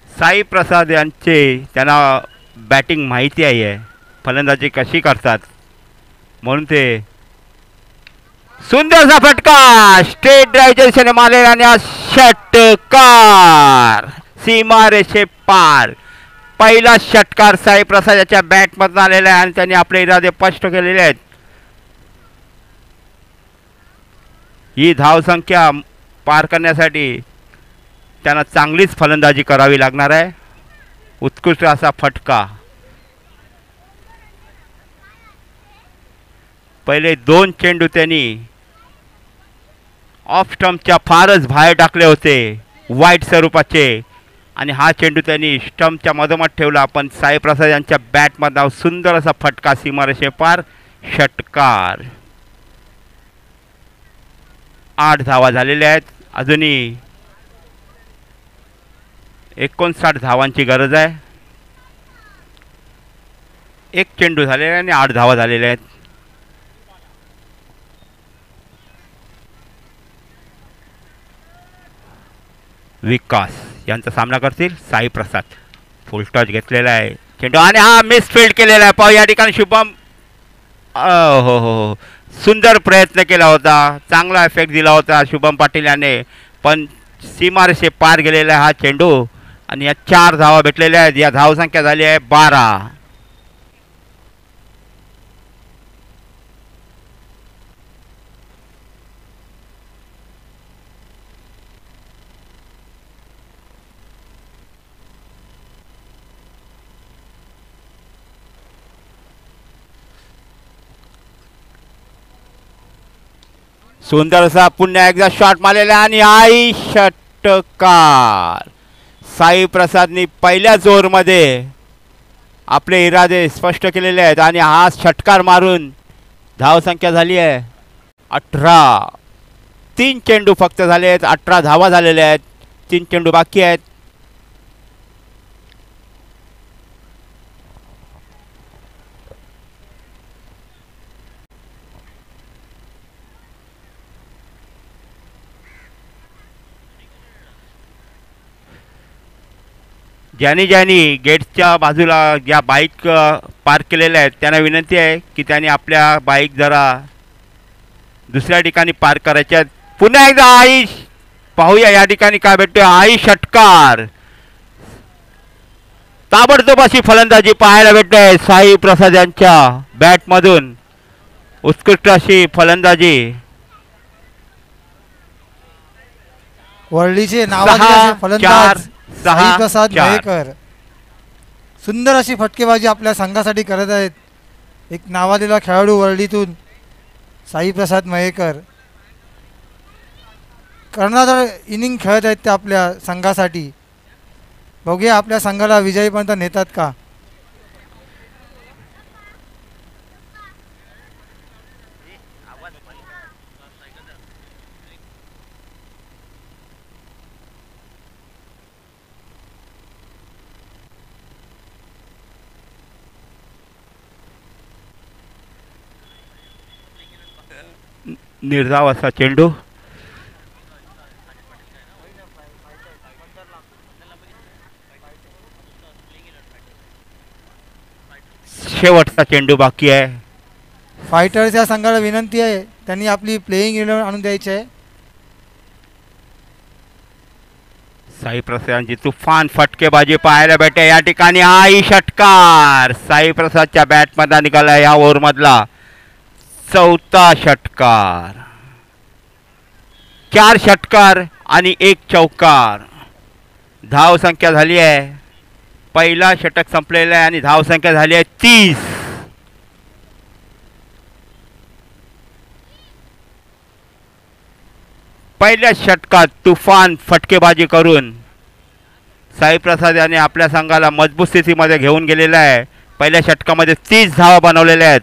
साई प्रसाद यांचे त्यांना बॅटिंग माहिती आहे, फलंदाजी कशी करतात, म्हणून ते सुंदरसा फटका स्ट्रेट ड्राईव्हच्या दिशेने मारलेला आणि षटकार सीमारेषे पार. पहिला षटकार साई प्रसाद याच्या बॅटमधून आलेला आहे आणि त्यांनी आपले इरादे स्पष्ट केलेले आहेत. ही धावसंख्या पार करण्यासाठी त्यांना चांगलीच फलंदाजी करावी लागणार आहे. उत्कृष्ट असा फटका. पहिले 2 चेंडू त्यांनी ऑफ स्टंपच्या फारच बाहेर टाकले होते वाईट स्वरूपाचे, आणि हा चेंडू त्यांनी स्टंपच्या मधोमध ठेवला. पण साई प्रसाद यांच्या बॅटमधला सुंदर असा फटका सीमारेषे पार, षटकार. 8 धावा झालेल्या आहेत. अजूनही 59 धावांची गरज आहे. 1 चेंडू झालेला आहे आणि 8 धावा झालेल्या आहेत. विकास यांचा सामना करतील साई प्रसाद. फुल टॉच घेतलेला आहे चेंडू आणि हा मिसफिल्ड केलेला आहे. पाहू या ठिकाणी शुभम हो सुंदर प्रयत्न केला होता, चांगला इफेक्ट दिला होता शुभम पाटील याने, पण सीमारेषे पार गेलेला हा चेंडू आणि या 4 धावा भेटलेल्या आहेत. या धावसंख्या झाली आहे 12. सुंदर असा पुन्हा एकदा शॉट मारलेला आणि आई षटकार. साई प्रसादनी पहिल्याच ओव्हरमध्ये आपले इरादे स्पष्ट केलेले आहेत आणि हा षटकार मारून धावसंख्या झाली आहे 18. 3 चेंडू फक्त झाले आहेत, 18 धावा झालेल्या आहेत. 3 चेंडू बाकी आहेत. ज्यांनी गेटच्या बाजूला या बाईक पार्क केलेल्या आहेत त्यांना विनंती आहे की त्यांनी आपल्या बाईक जरा दुसऱ्या ठिकाणी पार्क करायच्या आहेत. पुन्हा एकदा आई, पाहूया या ठिकाणी काय भेटतोय. आई षटकार. ताबडतोब अशी फलंदाजी पाहायला भेटते साई प्रसाद यांच्या बॅटमधून. उत्कृष्ट अशी फलंदाजी. वर्ल्डीचे नावाजलेले फलंदाज साई प्रसाद मयेकर सुंदर अशी फटकेबाजी आपल्या संघासाठी करत आहेत. एक नावाजलेला खेळाडू वर्ल्डीतून साई प्रसाद मयेकर कर्णधार इनिंग खेळत आहेत ते आपल्या संघासाठी. बघूया आपल्या संघाला विजयीपर्यंत नेतात का. निर्धाव असा चेंडू. शेवटचा चेंडू बाकी आहे. फायटर्स या संघाला विनंती आहे त्यांनी आपली प्लेइंग 11 आणून द्यायची आहे. साई प्रसादची तुफान फटकेबाजी पाहायला भेटते या ठिकाणी. आई षटकार. साई प्रसादच्या बॅटमधला निघाला या ओव्हरमधला 4था षटकार. 4 षटकार आणि 1 चौकार. धाव संख्या झाली आहे, पहिला षटक संपलेला आहे आणि धाव संख्या झाली आहे 30. पहिल्या षटकात तुफान फटकेबाजी करून साईप्रसाद याने आपल्या संघाला मजबूत स्थितीमध्ये घेऊन गेलेला आहे. पहिल्या षटकामध्ये 30 धावा बनवलेल्या आहेत.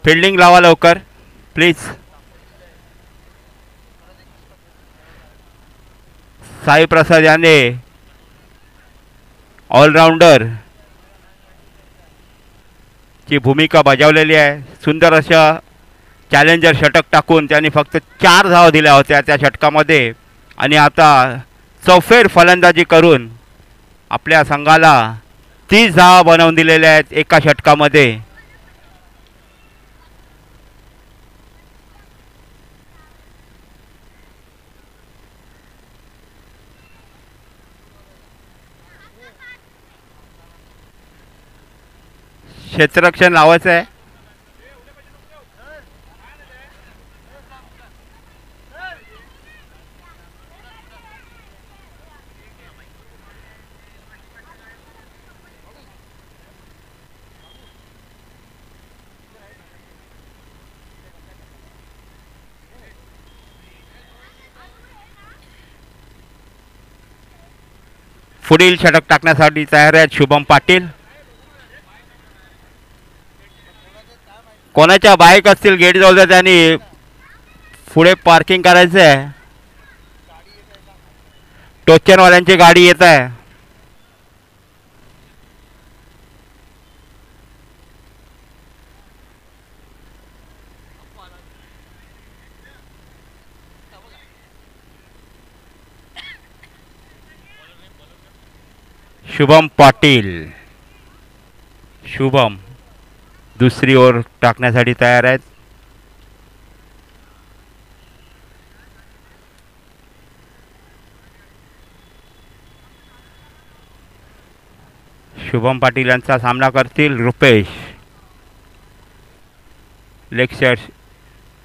फिल्डिंग लावा लवकर प्लीज. साईप्रसाद याने ऑलराऊंडर ची भूमिका बजावलेली आहे. सुंदर अशा चॅलेंजर षटक टाकून त्यांनी फक्त 4 धावा दिल्या होत्या त्या षटकामध्ये आणि आता चौफेर फलंदाजी करून आपल्या संघाला 30 धावा बनवून दिलेल्या आहेत एका षटकामध्ये. क्षेत्ररक्षण लावायचं आहे. पुढील षटक टाकण्यासाठी तयार आहेत शुभम पाटील. कोणाच्या बाईक असतील गेट जवळ त्यांनी पुढे पार्किंग करायचं आहे. टोचनवाल्यांची गाडी येत आहे. शुभम पाटील, शुभम दुसरी ओव्हर टाकण्यासाठी तयार आहेत. शुभम पाटील यांचा सामना करतील रुपेश. लेग शॉट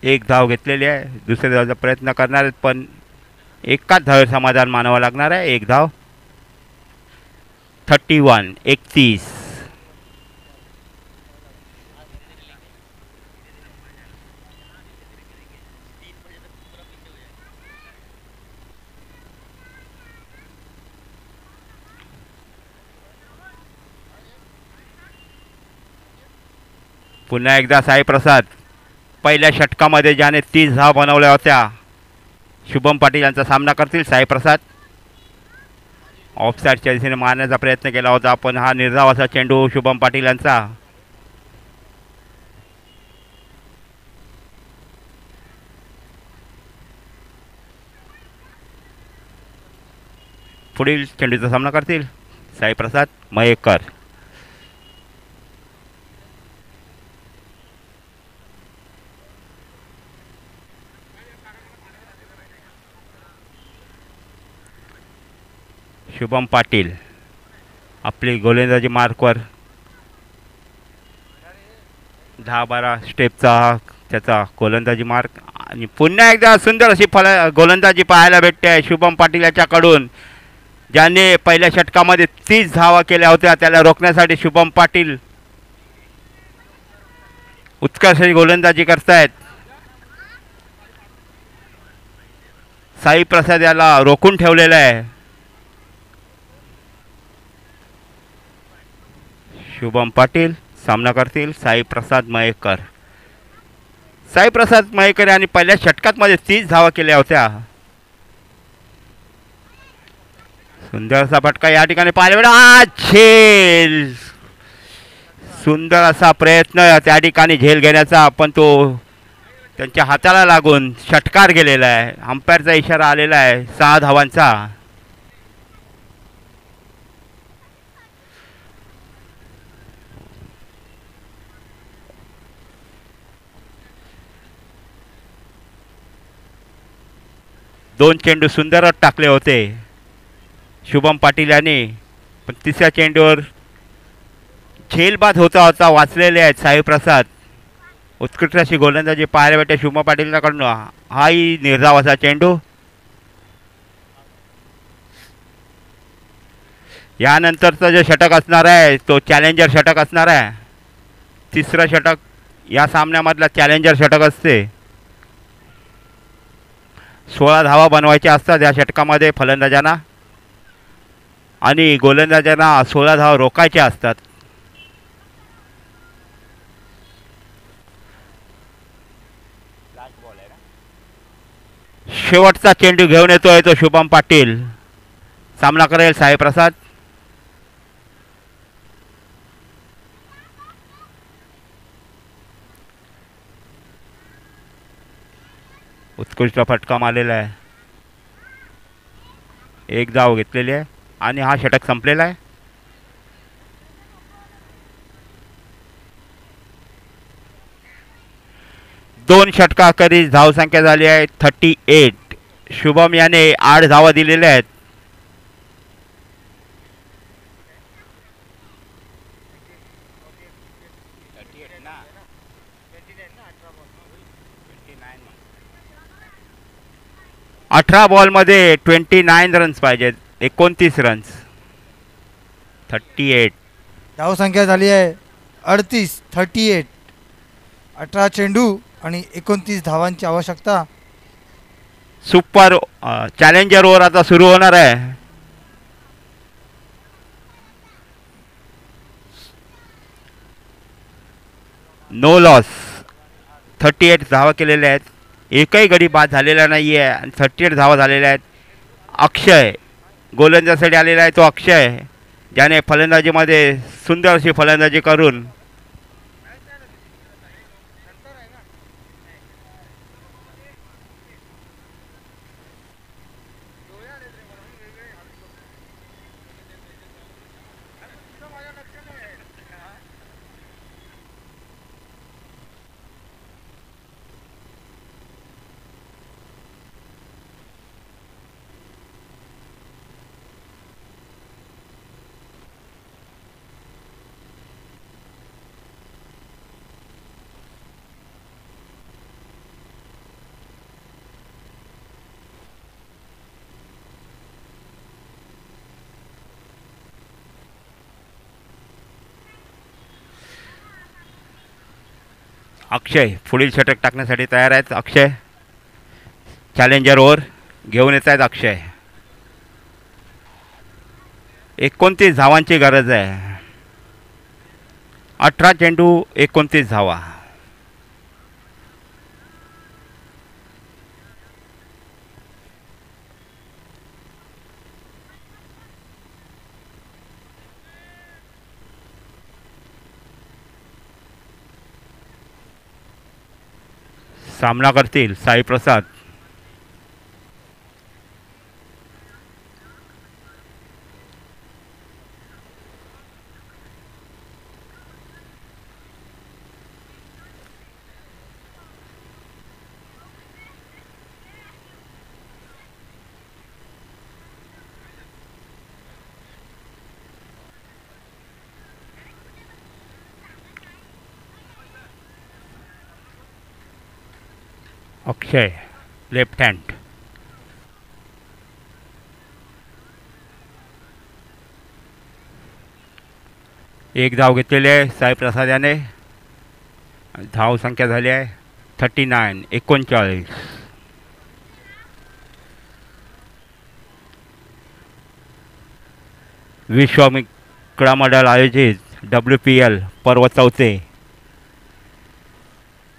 1 धाव घेतलेली आहे. दुसऱ्या धावाचा प्रयत्न करणार आहेत पण एकाच धावेवर समाधान मानावं लागणार आहे. 1 धाव. 31. पुन्हा एकदा साईप्रसाद पहिल्या षटकामध्ये ज्याने 30 धावा बनवल्या होत्या शुभम पाटील यांचा सामना करतील. साईप्रसाद ऑफसाईडच्या दिशेने मारण्याचा प्रयत्न केला होता पण हा निर्धाव असा चेंडू शुभम पाटील यांचा. पुढील चेंडूचा सामना करतील साईप्रसाद मयेकर. शुभम पाटील आपली गोलंदाजी मार्कवर 10-12 स्टेपचा त्याचा गोलंदाजी मार्क आणि पुन्हा एकदा सुंदर अशी गोलंदाजी पाहायला भेटते शुभम पाटील याच्याकडून. ज्याने पहिल्या षटकामध्ये 30 धावा केल्या होत्या त्याला रोखण्यासाठी शुभम पाटील उत्कर्ष गोलंदाजी करतायत. साईप्रसाद याला रोखून ठेवलेलं आहे. शुभम पाटील सामना करतील साईप्रसाद मयेकर. साईप्रसाद मयेकर यांनी पहिल्या षटकामध्ये 30 धावा केल्या होत्या. सुंदर असा फटका या ठिकाणी पाहायला मिळाला. झेल, सुंदर असा प्रयत्न त्या ठिकाणी झेल घेण्याचा पण तो त्यांच्या हाताला लागून षटकार गेलेला आहे. अंपायरचा इशारा आलेला आहे 6 धावांचा. 2 चेंडू सुंदरच टाकले होते शुभम पाटील यांनी, पण तिसऱ्या चेंडूवर झेलबाद होता होता वाचलेले आहेत साई प्रसाद. उत्कृष्ट अशी गोलंदाजी पाहायला भेटते शुभम पाटीलकडून. हाही निर्धाव असा चेंडू. यानंतरचं जे षटक असणार आहे तो चॅलेंजर षटक असणार आहे. तिसरं षटक या सामन्यामधला चॅलेंजर षटक असते. 16 धावा बनवायच्या असतात या षटकामध्ये फलंदाजांना आणि गोलंदाजांना 16 धावा रोखायच्या असतात. शेवटचा चेंडू घेऊन येतोय तो शुभम पाटील. सामना करेल साई प्रसाद. उत्कृष्ट फटका मारलेला आहे. एक धाव घेतलेली आहे आणि हा षटक संपलेला आहे. दोन षटकाखेरीज धावसंख्या झाली आहे 38. शुभम याने 8 धावा दिलेल्या आहेत. अठरा बॉलमध्ये 29 रन्स पाहिजेत. 29 रन्स. 38. धावसंख्या झाली आहे 38. 18 चेंडू आणि 29 धावांची आवश्यकता. सुपर चॅलेंजर ओव्हर आता सुरू होणार आहे. No loss. 38 धावा केलेल्या आहेत. एकही गडी बाद झालेला नाही आहे आणि 38 धावा झालेल्या आहेत. अक्षय गोलंदाजीसाठी आलेला आहे तो अक्षय, ज्याने फलंदाजीमध्ये सुंदर अशी फलंदाजी करून अक्षय पुढील षटक टाकण्यासाठी तयार आहेत. अक्षय चॅलेंजर ओव्हर घेऊन येत आहेत. अक्षय 29 धावांची गरज आहे. 18 चेंडू 29 धावा. सामना करतील साई प्रसाद. अक्षय लेफ्ट हँड. एक धाव घेतलेली आहे साई प्रसाद याने. धाव संख्या झाली आहे 39. विश्व मंडळ आयोजित WPL पर्व 4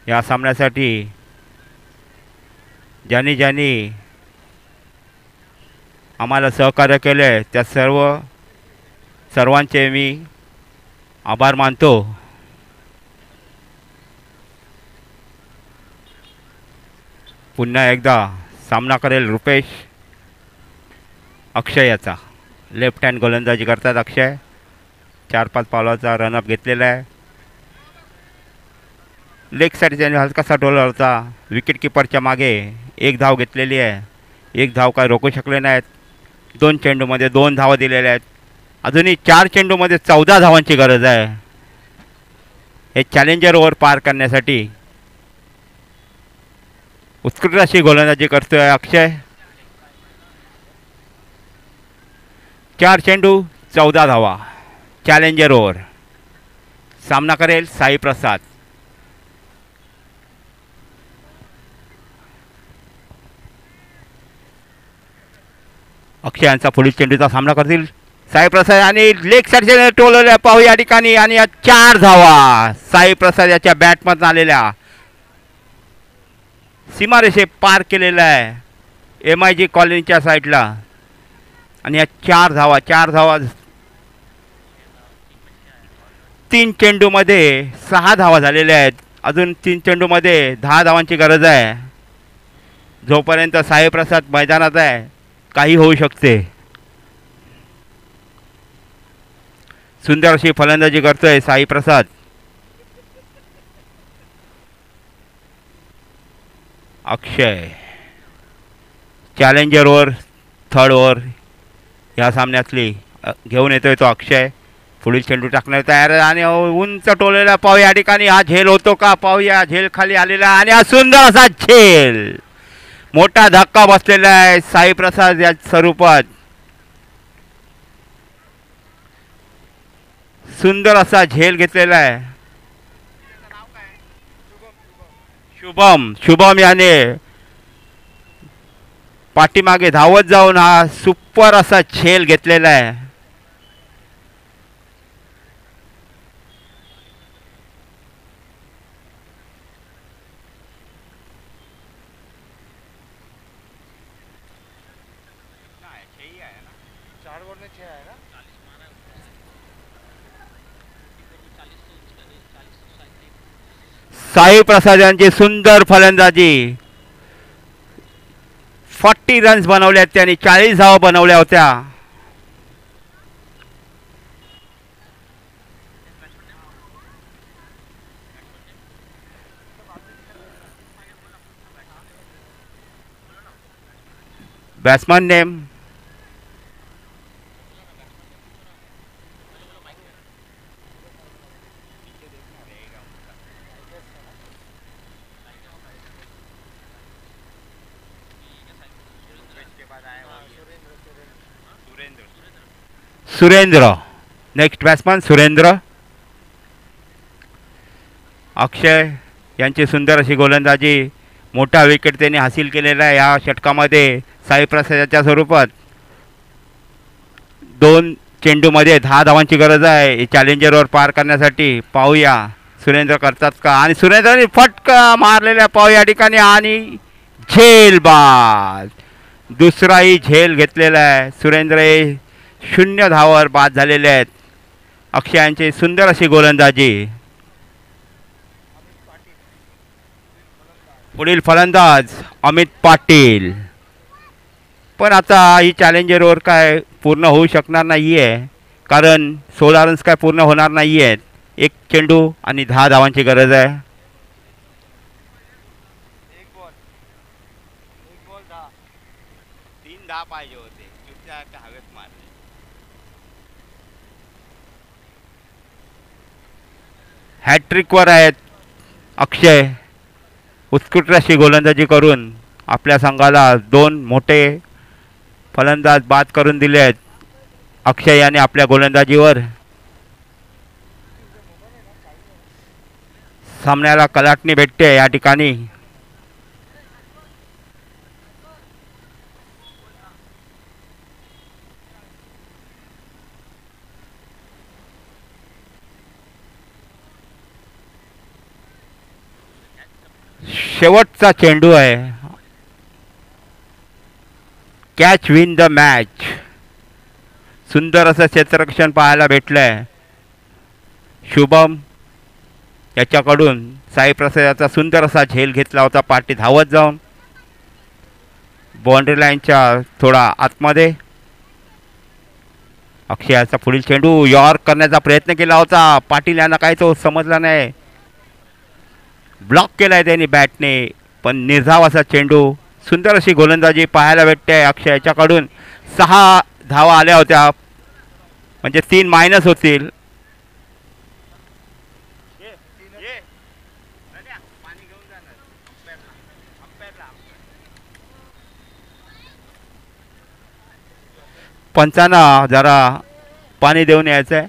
या सामन्यासाठी ज्यांनी आम्हाला सहकार्य केले त्या सर्वांचे मी आभार मानतो. पुन्हा एकदा सामना करेल रुपेश अक्षय याचा. लेफ्ट हँड गोलंदाजी करतात अक्षय. 4-5 पावलाचा रनअप घेतलेला आहे. लेग साईड त्याने हलकासा डोलर होता. विकेट किपरच्या मागे एक धाव घेतलेली आहे. एक धाव काय रोखू शकले नाहीत. 2 चेंडूमध्ये 2 धावा दिलेल्या आहेत. अजूनही 4 चेंडूमध्ये 14 धावांची गरज आहे हे चॅलेंजर ओव्हर पार करण्यासाठी. उत्कृष्ट अशी गोलंदाजी करतोय अक्षय. 4 चेंडू 14 धावा. Challenger over. सामना करेल साई प्रसाद. अक्षय यांचा पुढील चेंडूचा सामना करतील साई प्रसाद आणि लेग साईडचे टोलवल्या पाहू या ठिकाणी आणि या 4 धावा साई प्रसाद याच्या बॅटमधून आलेल्या सीमारेषे पार केलेला आहे MIG कॉलनीच्या साईडला. आणि या 4 धावा 3 चेंडूमध्ये 6 धावा झालेल्या आहेत. अजून 3 चेंडूमध्ये 10 धावांची गरज आहे. जोपर्यंत साई प्रसाद मैदानात आहे काही होऊ शकते. सुंदर अशी फलंदाजी करतोय साई प्रसाद. अक्षय चॅलेंजर ओव्हर 3rd ओव्हर या सामन्यातली घेऊन येतोय तो अक्षय. पुढील चेंडू टाकण्यात तयार आहे आणि उंच टोलेला पाहू या ठिकाणी हा झेल होतो का पाहूया. झेल खाली आलेला आणि हा सुंदर असा झेल. मोठा धक्का बसलेला आहे साई प्रसाद या स्वरूपात. सुंदर असा झेल घेतलेला आहे. शुभम याने पाठीमागे धावत जाऊन हा सुपर असा झेल घेतलेला आहे. साई प्रसाद यांची सुंदर फलंदाजी. 40 रन्स बनवल्या त्यांनी. 40 धावा बनवल्या होत्या. Batsman name Surendra. Next batsman Surendra. Akshay यांची सुंदर अशी गोलंदाजी. मोठा विकेट त्यांनी हासिल केलेला आहे या षटकामध्ये साई प्रसादाच्या स्वरूपात. 2 चेंडूमध्ये 10 धावांची गरज आहे चॅलेंजरवर पार करण्यासाठी. पाहूया सुरेंद्र करतात का. आणि सुरेंद्रने फटका मारलेल्या पाहू या ठिकाणी आणि झेल बाद. दुसराही झेल घेतलेला आहे. सुरेंद्र 0 धावावर बाद झालेले आहेत. अक्षयांची सुंदर अशी गोलंदाजी. पुढील फलंदाज अमित पाटील. पण आता ही चॅलेंजरवर काय पूर्ण होऊ शकणार नाही आहे कारण 16 रन्स काय पूर्ण होणार नाही आहेत. 1 चेंडू आणि 10 धावांची गरज आहे. पाहिजे होते हवेत मारले. हॅट्रिकवर आहेत अक्षय. उत्कृष्ट अशी गोलंदाजी करून आपल्या संघाला 2 मोठे फलंदाज बाद करून दिले आहेत अक्षय याने आपल्या गोलंदाजीवर. सामन्याला कलाटणी भेटते या ठिकाणी. शेवटचा चेंडू आहे. Catch win the match. सुंदर असं क्षेत्ररक्षण पाहायला भेटलंय शुभम याच्याकडून. साई प्रसादाचा सुंदर असा झेल घेतला होता पाठी धावत जाऊन बाउंड्री लाईनच्या थोडा आतमध्ये. अक्षयाचा पुढील चेंडू यॉर्क करण्याचा प्रयत्न केला होता. पाटील यांना काही तो समजला नाही. ब्लॉक केलाय त्यांनी बॅटने पण निर्धाव असा चेंडू सुंदर अशी गोलंदाजी पाहायला भेटते. अक्षय याच्याकडून 6 धावा आल्या होत्या, म्हणजे 3 मायनस होतील. पंचांना जरा पाणी देऊन यायचं आहे.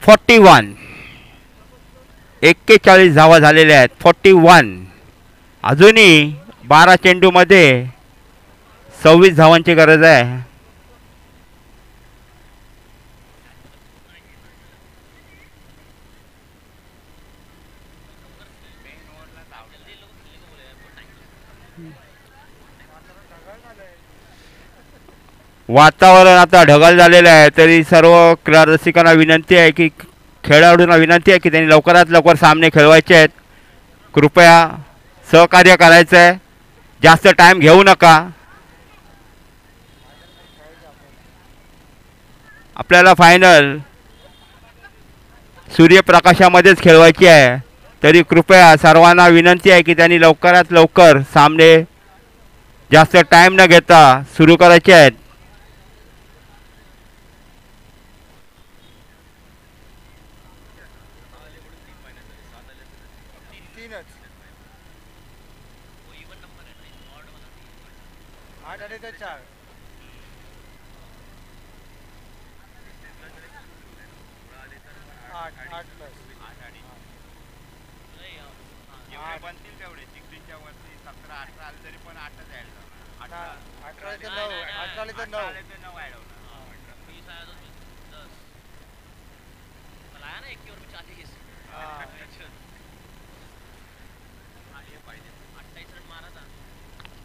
फोर्टी 41 धावा झालेल्या आहेत. 41. अजूनही 12 चेंडूमध्ये 26 धावांची गरज आहे. वातावरण आता ढगाळ झालेलं आहे, तरी सर्व क्रीडा रसिकांना विनंती आहे की खेळाडूंना विनंती आहे की त्यांनी लवकरात लवकर सामने खेळवायचे आहेत. कृपया सहकार्य करायचं आहे, जास्त टाईम घेऊ नका. आपल्याला फायनल सूर्यप्रकाशामध्येच खेळवायची आहे, तरी कृपया सर्वांना विनंती आहे की त्यांनी लवकरात लवकर सामने जास्त टाईम न घेता सुरू करायचे आहेत.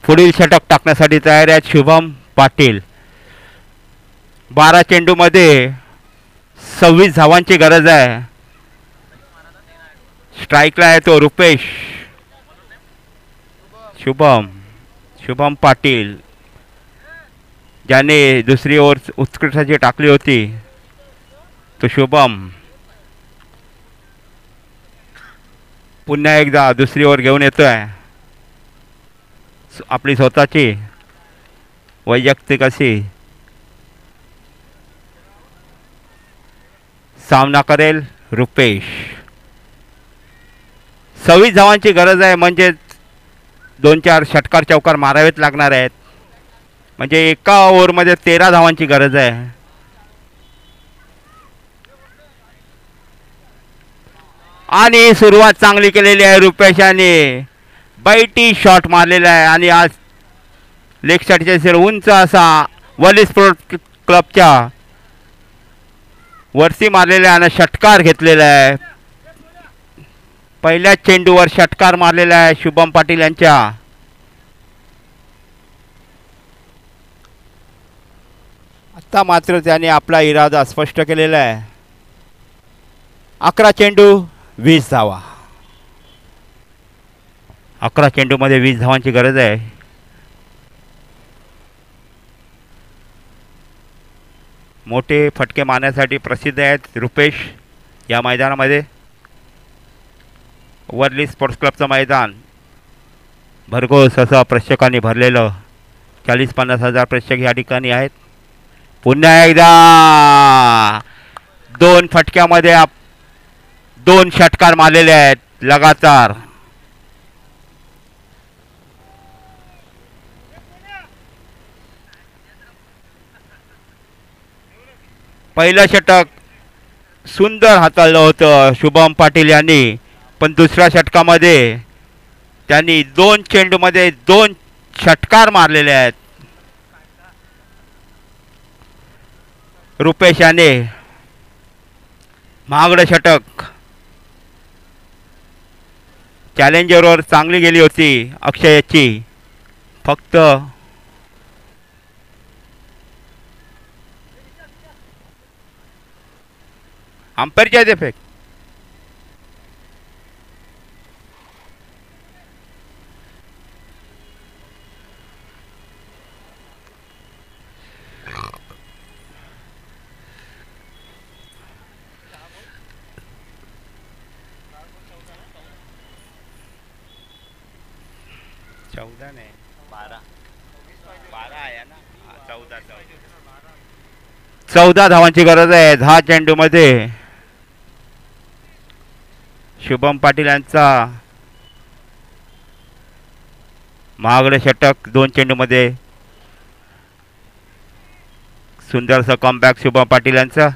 पुढील षटक टाकण्यासाठी तयार आहेत शुभम पाटील. 12 चेंडूमध्ये 26 धावांची गरज आहे. स्ट्राईकला आहे तो रुपेश. शुभम पाटील ज्याने दुसरी ओव्हर उत्कृष्टाची टाकली होती, तो शुभम पुन्हा एकदा दुसरी ओव्हर घेऊन येतोय. आपली स्वतःची वैयक्तिक अशी सामना करेल रुपेश. 26 धावांची गरज आहे, म्हणजे 2-4 षटकार चौकार मारावेच लागणार आहेत. म्हणजे एका ओव्हरमध्ये 13 धावांची गरज आहे. आणि सुरुवात चांगली केलेली आहे रुपेशाने. बैटी शॉट मारलेला आहे आणि आज लेग साईडच्या उंच असा वली स्पोर्ट क्लबच्या वरती मारलेला आणि षटकार घेतलेला आहे. पहिल्याच चेंडूवर षटकार मारलेला आहे शुभम पाटील यांच्या. आता मात्र त्याने आपला इरादा स्पष्ट केलेला आहे. 11 चेंडू 20 धावा. 11 चेंडूमध्ये 20 धावांची गरज आहे. मोठे फटके मारण्यासाठी प्रसिद्ध आहेत रुपेश या मैदानामध्ये. वर्ली स्पोर्ट्स क्लबचं मैदान भरघोस असं प्रेक्षकांनी भरलेलं. 40-50 हजार प्रेक्षक या ठिकाणी आहेत. पुन्हा एकदा 2 फटक्यामध्ये 2 षटकार मारलेले आहेत लगातार. पहिलं षटक सुंदर हाताळलं होतं शुभम पाटील यांनी, पण दुसऱ्या षटकामध्ये त्यांनी 2 चेंडूमध्ये 2 षटकार मारलेले आहेत रुपेश याने. महागडं षटक चॅलेंजरवर चांगली गेली होती अक्षयची. फक्त अंपायरच्या इफेक्ट. 14 नाही 12 12 आहे ना 14 धावांची गरज आहे 10 चेंडूमध्ये. शुभम पाटील यांचा महागडे षटक 2 चेंडूमध्ये. सुंदरसा कमबॅक शुभम पाटील यांचा.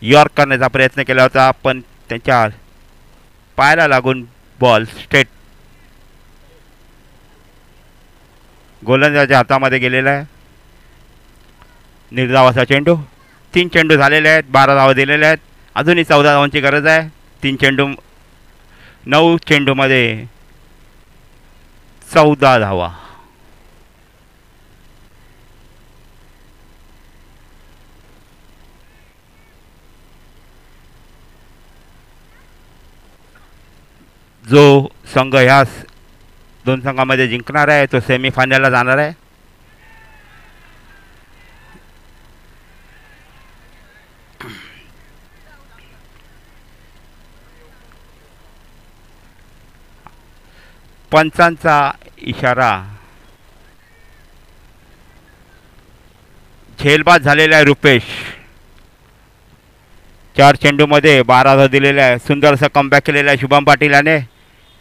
यॉर्क करण्याचा प्रयत्न केला होता पण त्यांच्या पायाला लागून बॉल स्ट्रेट गोलंदाजाच्या हातामध्ये गेलेला आहे. निर्धावाचा चेंडू. 3 चेंडू झालेले आहेत 12 धावा दिलेल्या आहेत. अजूनही 14 धावांची गरज आहे. 3 चेंडू 9 चेंडूमध्ये 14 धावा. जो संघ ह्या 2 संघामध्ये जिंकणार आहे तो सेमीफायनलला जाणार आहे. पंचांचा इशारा. झेलबाद झालेला आहे रुपेश. 4 चेंडूमध्ये 12 धावा दिलेल्या आहे. सुंदरसा कमबॅक केलेला आहे शुभम पाटील याने.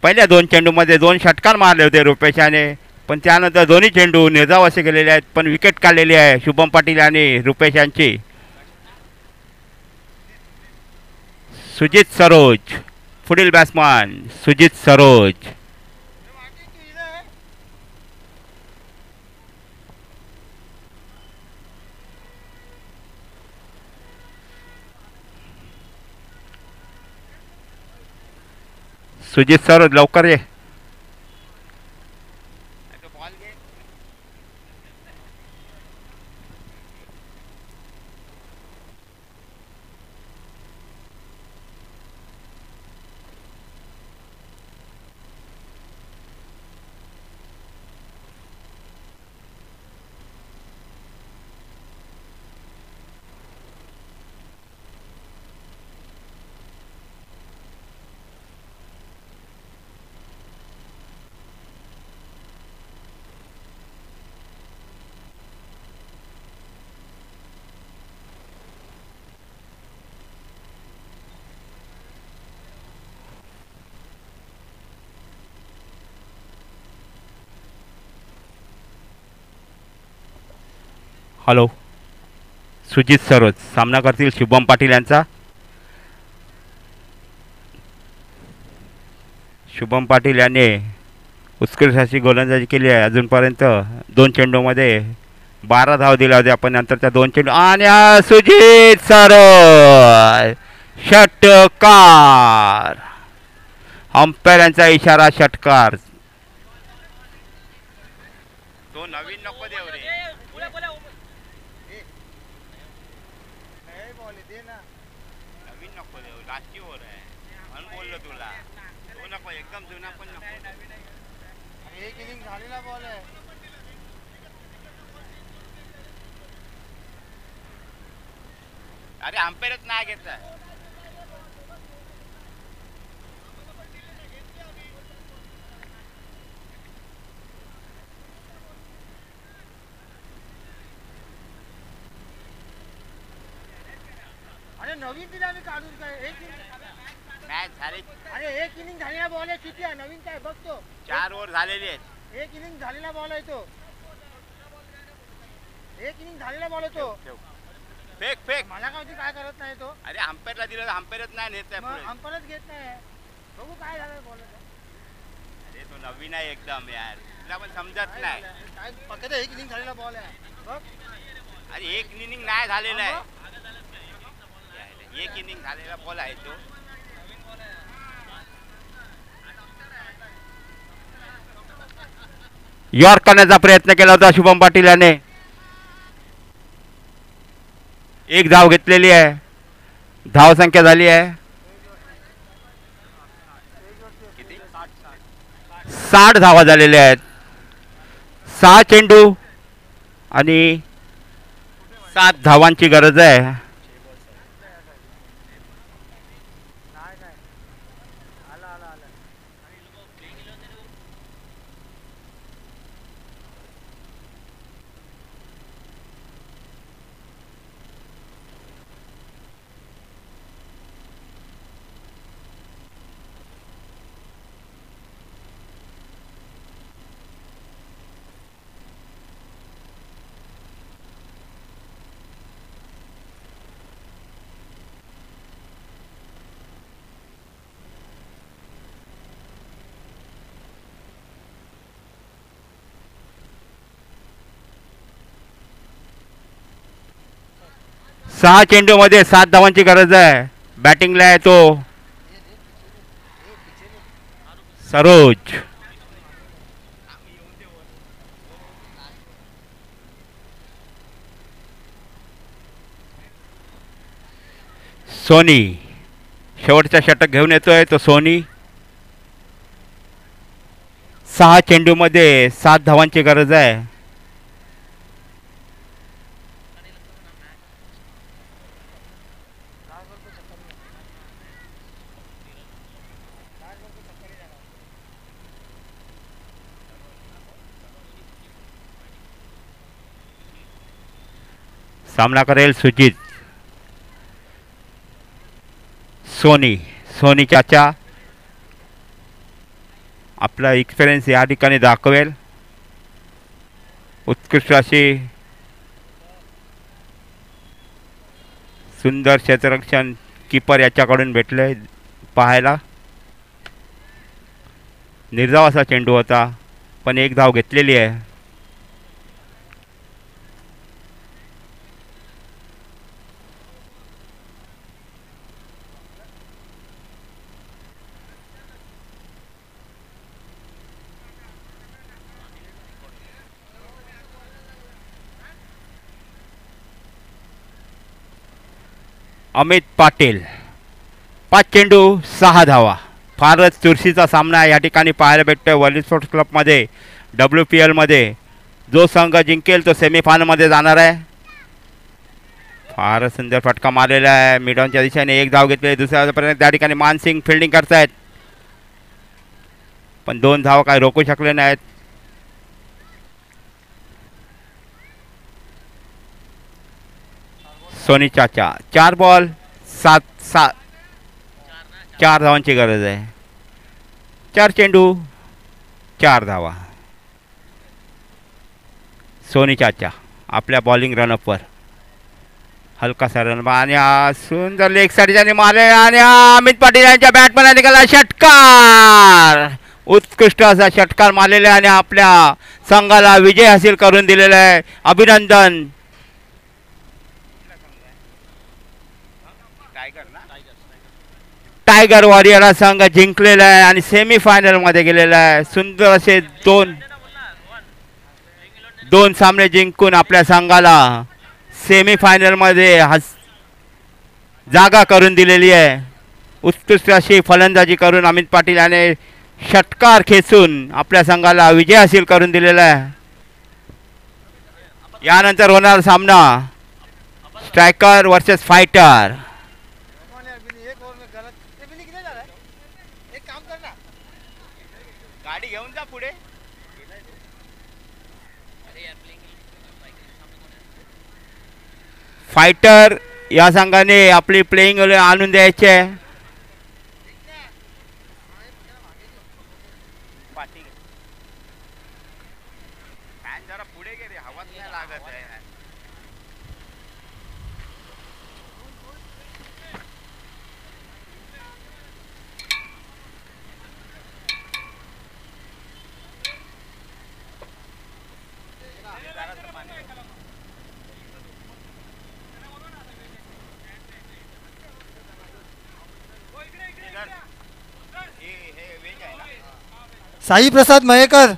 पहिल्या 2 चेंडूमध्ये 2 षटकार मारले होते रुपेशाने पण त्यानंतर दोन्ही चेंडू निर्धाव असे केलेले आहेत पण विकेट काढलेली आहे शुभम पाटील आणि रुपेश यांची. सुजित सरोज पुढील बॅट्समन सुजित सरोज. सुजित सरोज लवकर ये. हॅलो. सुजित सरोज सामना करतील शुभम पाटील यांचा. शुभम पाटील यांनी उत्कृष्ट अशी गोलंदाजी केली आहे अजूनपर्यंत. 2 चेंडूमध्ये 12 धावा दिल्या होत्या पण नंतरच्या 2 चेंडू आणि सुजित सरोज षटकार. अंपायर यांचा इशारा षटकार. तो नवीन नको देव रे. नवीन नको देऊ लास्टी ओव्हर आहे म्हणून बोललो तुला. तो नको एकदम जुना पण नको. एक इनिंग झालेला बॉल आहे. अरे अंपायरच नाही घेतला. अरे नवीन दिला मी काढून काय. एक मॅच झाली. अरे एक इनिंग झालेला बॉल आहे किती आहे नवीन काय बघतो. 4 ओव्हर झालेली आहेत. एक इनिंग झालेला बॉल आहे तो. एक इनिंग झालेला बॉल आहे तो. Fake fake. मला काय करत नाही तो. अरे अंपायरला दिलं अंपायरच नाही नेत आहे. अंपायरच घेत नाही. बघू काय झालं बॉल. अरे तो नवीन आहे एकदम यार तुला पण समजत नाही. काय फक्त एक इनिंग झालेला बॉल आहे बघ. अरे एक इनिंग नाही झालेला आहे. एक इनिंग झालेला बॉल आहे तो. यॉर्क करण्याचा प्रयत्न केला होता शुभम पाटील याने. 1 धाव घेतलेली आहे. धावसंख्या झाली आहे 60 धावा झालेल्या आहेत. 6 चेंडू आणि 7 धावांची गरज आहे. 6 चेंडूमध्ये 7 धावांची गरज आहे. बॅटिंगला आहे तो सरोज. सोनी शेवटचा षटक घेऊन येतोय तो सोनी. 6 चेंडूमध्ये 7 धावांची गरज आहे. सामना करेल सुजित. सोनी चाचा आपला एक्सपिरियन्स या ठिकाणी दाखवेल. उत्कृष्ट अशी सुंदर क्षेत्ररक्षण कीपर याच्याकडून भेटले पाहायला. निर्धाव असा चेंडू होता पण एक धाव घेतलेली आहे. अमित पाटील 5 चेंडू 6 धावा. फारच चुरशीचा सामना या ठिकाणी पाहायला भेटतोय वर्ली स्पोर्ट्स क्लबमध्ये. WPL मध्ये जो संघ जिंकेल तो सेमीफायनलमध्ये जाणार आहे. फारच सुंदर फटका मारलेला आहे मिडॉनच्या दिशेने. एक धाव घेतली. दुसऱ्यापर्यंत त्या ठिकाणी मानसिंग फिल्डिंग करतायत पण 2 धाव काय रोखू शकले नाहीत. सोनी चाचा 4 बॉल 4 धावांची गरज आहे. 4 चेंडू 4 धावा. सोनी चाचा आपल्या बॉलिंग रनअपवर हलकासा रन आणि सुंदर लेग साठी मारले आणि अमित पाटील यांच्या बॅटमॅन निघाला षटकार. उत्कृष्ट असा षटकार मारलेला आहे आणि आपल्या संघाला विजय हासिल करून दिलेला आहे. अभिनंदन. टायगर वॉरियर हा संघ जिंकलेला आहे आणि सेमीफायनल मध्ये गेलेला आहे. सुंदर असे दोन सामने जिंकून आपल्या संघाला सेमीफायनल मध्ये जागा करून दिलेली आहे. उत्कृष्ट अशी फलंदाजी करून अमित पाटील याने षटकार खेचून आपल्या संघाला विजय हासिल करून दिलेला आहे. यानंतर होणार सामना स्ट्रायकर वर्सेस फायटर. गाडी घेऊन जा पुढे. फायटर या संघाने आपली प्लेइंग आणून द्यायचे. पुढे गेले हवाच नाही लागत आहे. साई प्रसाद मयेकर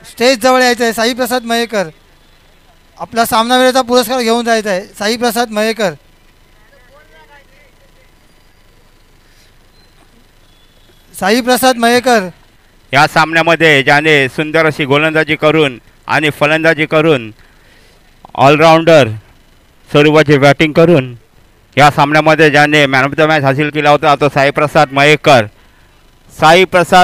स्टेज जवळ यायचं आहे. साई प्रसाद मयेकर आपला सामनावीराचा पुरस्कार घेऊन जायचा आहे. साई प्रसाद मयेकर. साई प्रसाद मयेकर या सामन्यामध्ये ज्याने सुंदर अशी गोलंदाजी करून आणि फलंदाजी करून ऑलराऊंडर स्वरूपाची बॅटिंग करून या सामन्यामध्ये ज्याने मॅन ऑफ द मॅच हासिल केला होता तो साई प्रसाद मयेकर. साई प्रसाद